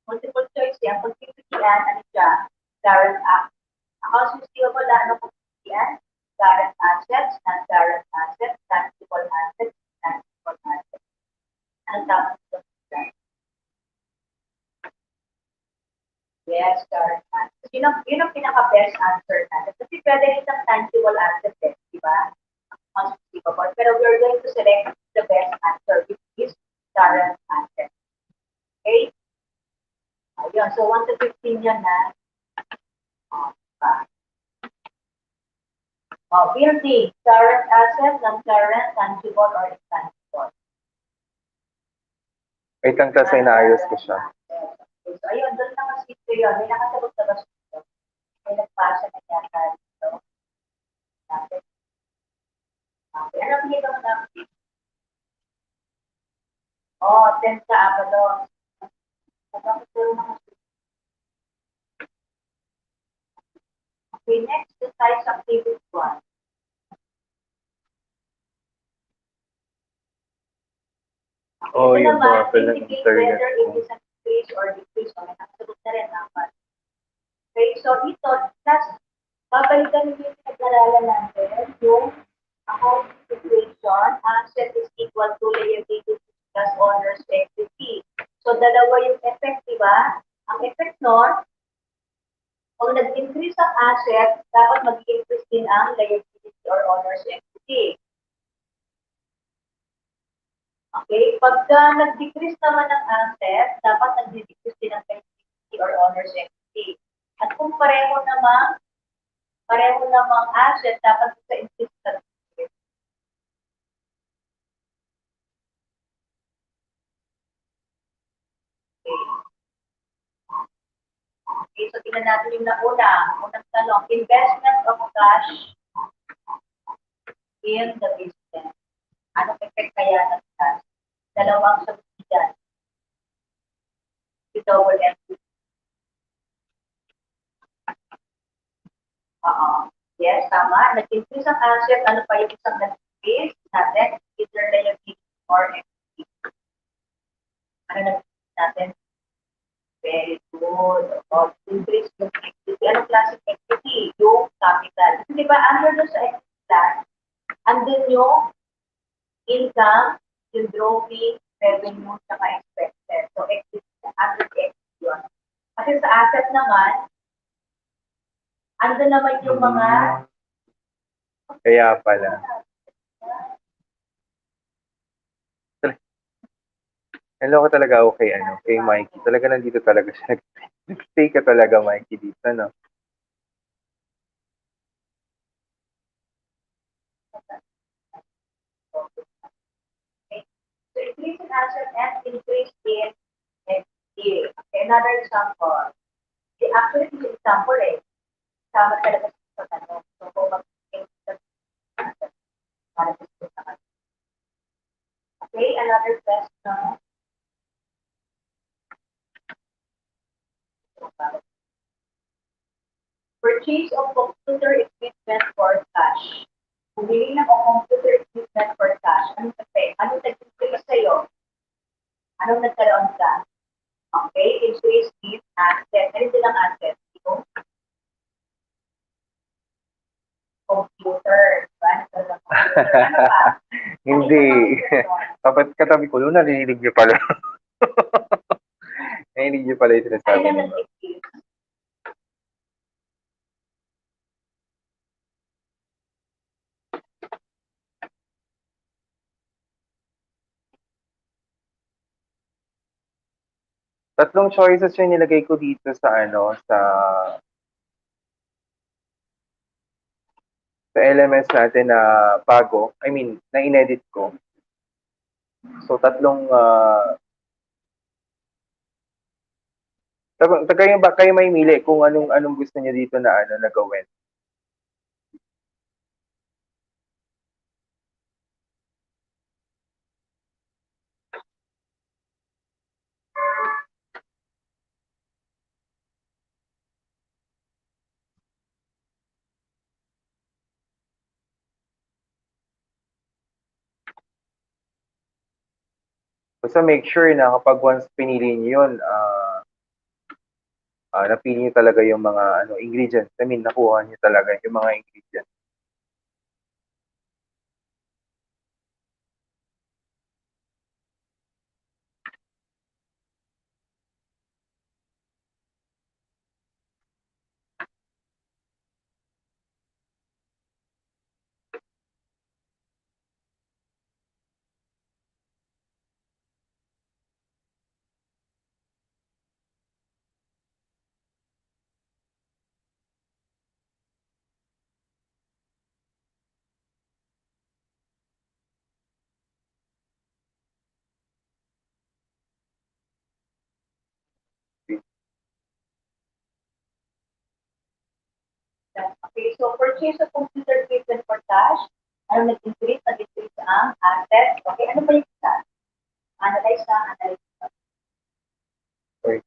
multiple choice yan. Kung pipilian, ano siya? Current accounts receivable, ano kung pipilian? Current assets, non-current assets, tangible assets, tangible assets. Ano tawag ito? Yes, current assets. Yun ang pinaka-best answer natin. Kasi pwede rin ng tangible assets, di ba? Accounts receivable. Pero we're going to select the best answer, which is current assets. Okay? Ayun, so 1 to 15 yan na. Building, current asset, non-current, tangible, or intangible. Wait lang kasi inaayos ko siya. Okay, so ayun, doon na kasi ito yun. May nakasagot na ba siya? May nagpasa na yata dito. Okay, ano pinito mo namin? Oh, 10 sa Abalos. Okay, next, the size activity 1. Oh, Ito yung mga naman, pala ng indicate internet whether it ko. is an increase or decrease. Okay, nakasagot na rin naman. Okay, so ito, plus, babalikan niyo yung nag-aralan natin, yung account situation, asset is equal to liability plus owner's equity. So, dalawa yung effect, di ba? Ang effect nun, kung nag-increase ang asset, dapat mag-increase din ang liability or owner's equity. Okay? Pagka nag-decrease naman ang asset, dapat nag-decrease din ang liability or owner's equity. At kung pareho namang asset, dapat sa increase sa decrease. Okay. Okay, so tingnan natin yung nauna. Unang tanong, investment of cash in the business. Anong effect kaya ng cash? Dalawang sagot dyan. Si double entry. Oo. Yes, tama. Nag-increase ang asset. Ano pa yung isang nag-increase natin? Either liability or equity. Ano nag-increase natin? Very good. O, increase yung equity. Anong klase ng equity? Yung capital. Di ba, under doon sa equity plan, andun yung income, yung drawing, revenue, saka expected. So, equity, under the equity yun. Kasi sa asset naman, andun naman yung mga Kaya pala. Hello ko talaga ako kay, kay Mikey. Talaga nandito talaga siya. Nag-stay ka talaga, Mikey, dito, no? so increase in asset and increase in equity. Okay, another example. Actually, this example sama talaga sa tanong. So, kung mag-increase sa asset, para sa naman. Okay, another question. Purchase of computer equipment for cash. Bumili ng computer equipment for cash. Anong effect? Anong nag-increase sa'yo? Anong nagkaroon ka? Okay, increase in asset. Ano din ang asset? Yung computer. Diba? Nagkaroon ng computer. Ano pa? Hindi. Kapag katabi ko, narinig niyo pala. Narinig niyo pala yung sinasabi Ano niyo. nag-increase? Tatlong choices yung nilagay ko dito sa sa LMS natin na bago. I mean, na inedit ko. So, tatlong kayo may mili kung anong gusto niyo dito na na gawin. Basta make sure na kapag once pinili niyo yun, napili niyo talaga yung mga ingredients. I mean, nakuha niyo talaga yung mga ingredients. Okay, so purchase of computer equipment for cash. Ano nag-increase? Nag-increase ang asset. Okay, ano ba yung isa? Analyze na, analyze. Sorry.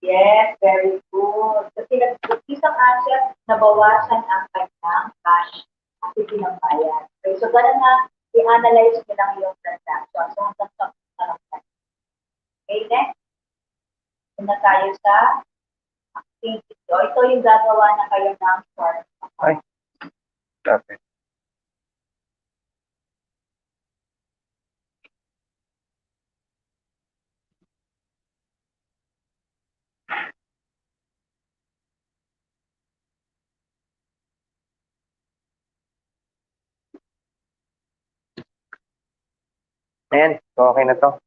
Yes, very good. Kasi nag-increase ang asset, nabawasan ang kanyang cash at pinambayad. Okay, so ganun na, i-analyze nyo lang yung transaction. So hanggang sa transaction. Okay, next. Una tayo sa activity. So, ito yung gagawa na kayo ng short. Ay, stop it. Ayan, so okay na to.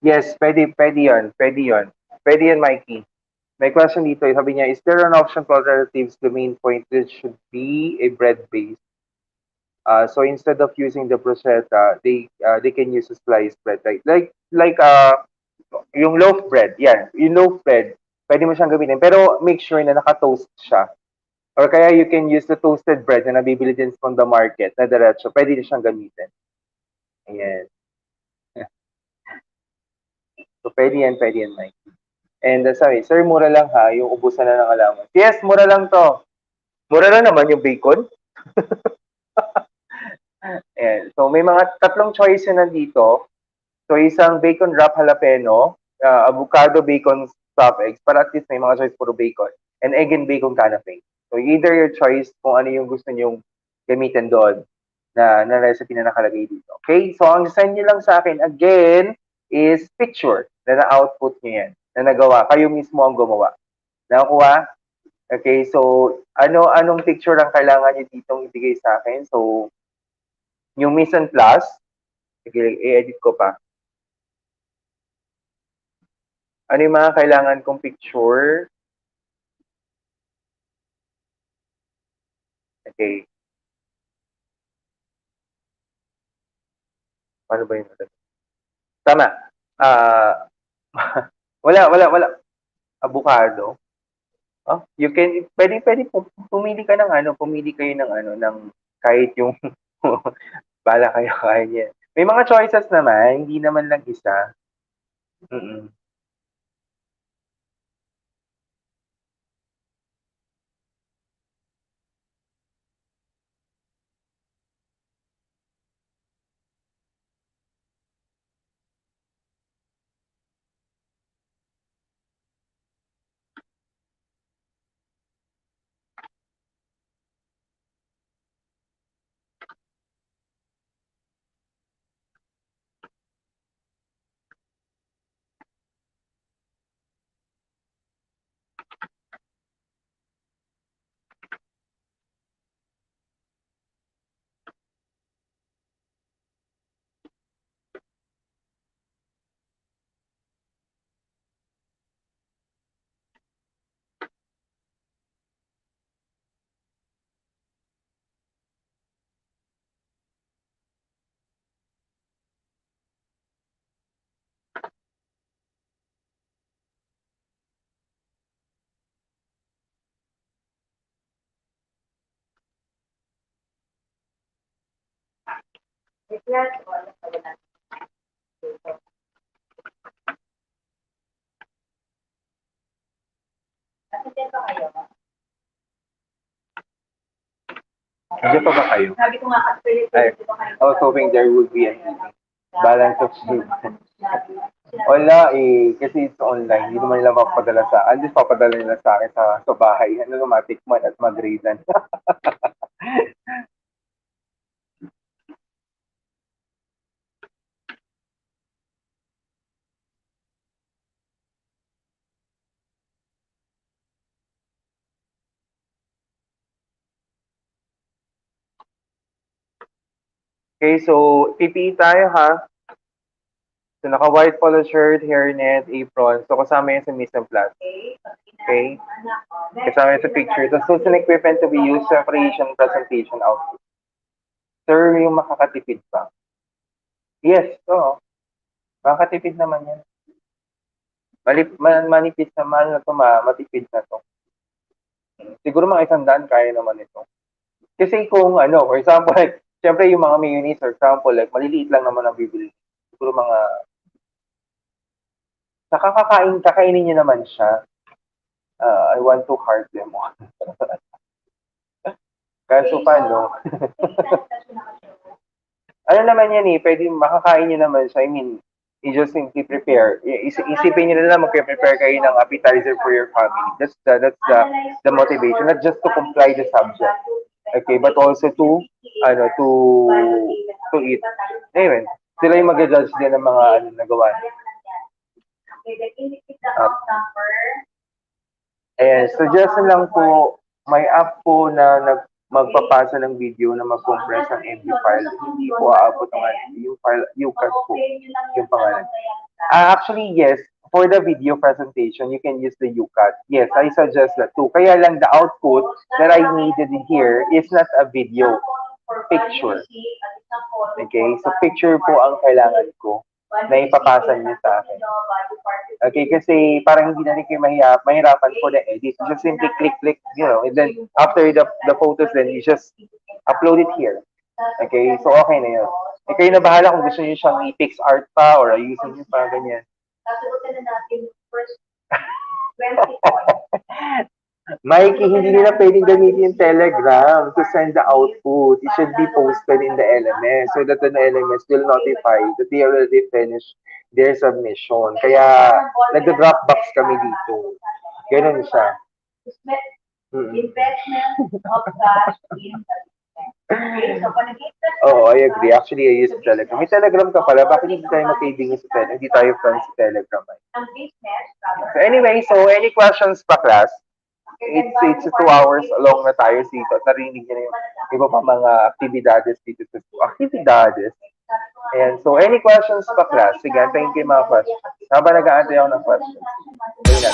Yes, pwede yun. Pwede yun. Pwede yun, Mikey. May question dito. Sabi niya, is there an option for alternatives? The main point is should be a bread base. So instead of using the bruschetta, they can use a sliced bread, like yung loaf bread. Yan, yung loaf bread, pwede mo siyang gamitin. Pero make sure na naka-toast siya. Or kaya you can use the toasted bread na nabibili din from the market na diretso. Pwede din siyang gamitin. Ayan. So pwede yan, Mike. And sabi, sir, mura lang ha, yung ubusan na ng allowance. Yes, mura lang to. Mura lang naman yung bacon. Ayan. So may mga tatlong choice na nandito. So isang bacon wrap jalapeno, avocado bacon stuffed eggs, para at least may mga choice puro bacon. And egg and bacon canapé. So either your choice kung ano yung gusto nyong gamitin doon na recipe na nakalagay dito. Okay? So ang send nyo lang sa akin again is picture na na-output nyo yan, na nagawa. Kayo mismo ang gumawa. Nakakuha? Okay, so anong picture ang kailangan nyo ditong ibigay sa akin? So, yung mise en place, sige, i-edit ko pa. Ano yung mga kailangan kong picture? Okay. Paano ba yun? Tama. Ah, wala. Avocado. Oh, you can pwede pumili ka ng pumili kayo ng ng kahit yung bala kayo kaya niya. May mga choices naman, hindi naman lang isa. Mm. Yes, wala pa wala. Kasi dito kayo. Nandiyan pa ba kayo? Sabi ko nga, actually, Ay, dito kayo. I was hoping there would be an balance of food. Wala kasi it's online. Hindi naman nila mapapadala at least papadala nila sa akin sa bahay. Ano naman, tikman at mag-reason. Okay, so PPE tayo ha. So naka-white polo shirt, hairnet, apron. So kasama yan sa mise en place. Okay? Kasama yan sa picture. So suits and equipment to be used sa creation presentation outfit. Sir, yung makakatipid pa. Yes, oo. Makakatipid naman yan. Manipis naman na to, matipid na to. Siguro mga 100 kaya naman ito. Kasi kung for example, like, syempre yung mga mayonnaise, for example, like, maliliit lang naman ang bibili. Siguro mga, kakainin niyo naman siya. I want to heart them on. Kaso paano? Ano naman yan pwede makakain niyo naman siya. I mean, you just simply prepare. Isipin niyo na lang mag-prepare kayo ng appetizer for your family. That's the motivation, not just to comply the subject. Okay, but also to eat. Anyway, sila yung mag-judge din ng mga nagawa. Ayan, suggestion lang po, may app po na magpapasa ng video na mag-compress ng MB file. Hindi po aabot ng yung file, UCAS po, yung pangalan. Actually, yes, for the video presentation, you can use the UCAT. Yes, I suggest that too. Kaya lang the output that I needed here is not a video. picture. Okay, so picture po ang kailangan ko na ipapasa niyo sa akin. Okay, kasi parang hindi na rin kayo mahirapan for the edit. You just simply click, and then after the photos, then you just upload it here. Okay, so okay na yun. Eh, kayo na bahala kung gusto niyo siyang i-pix art pa or ayusin niyo pa, ganyan. Sasagutin na natin yung first 20 points. Mikey, hindi nila pwedeng gamitin yung Telegram to send the output. It should be posted in the LMS so that the LMS will notify that they already finished their submission. Kaya, nag-dropbox kami dito. Ganun siya. Investment of cash in Oo, I agree. Actually, I use Telegram. May Telegram ka pala. Bakit hindi tayo magkaibigan sa Telegram? Hindi tayo friends sa Telegram. So anyway, so any questions pa, class? It's 2 hours long na tayo dito. Narinig niyo na yung iba pa mga aktibidades dito sa aktibidades. Ayan. So, any questions pa, class? Sige, antayin ko yung mga questions. Habang nag-aantay ako ng questions. Sige na.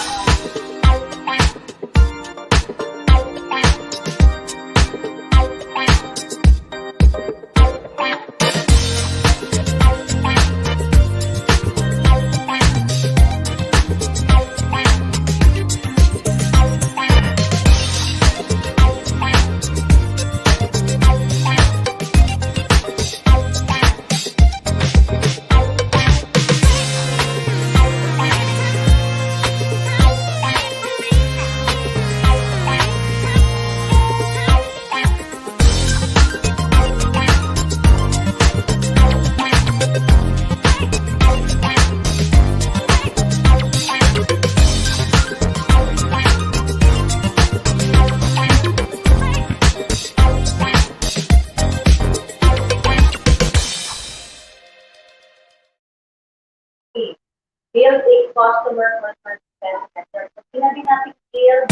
Build a customer first center. So, sinabi natin build.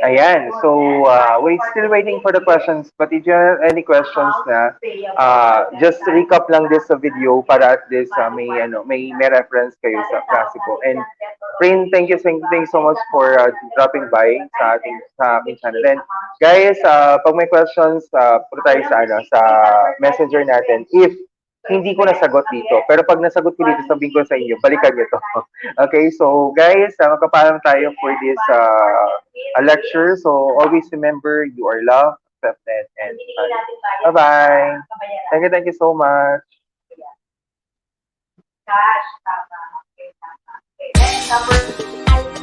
Ayan. So, we're still waiting for the questions. But if you have any questions na, just recap lang this sa video para at least may reference kayo sa klasiko. And Prin, thank you so much for dropping by sa aking channel. And guys, pag may questions, punta tayo sa messenger natin. If hindi ko nasagot dito. Pero pag nasagot ko dito, sabihin ko sa inyo, balikan nyo to. Okay, so guys, magkapalam tayo for this lecture. So always remember, you are loved, accepted, and fun. Bye-bye. Thank you so much. Cash, tama. Okay, tama. Okay, next number.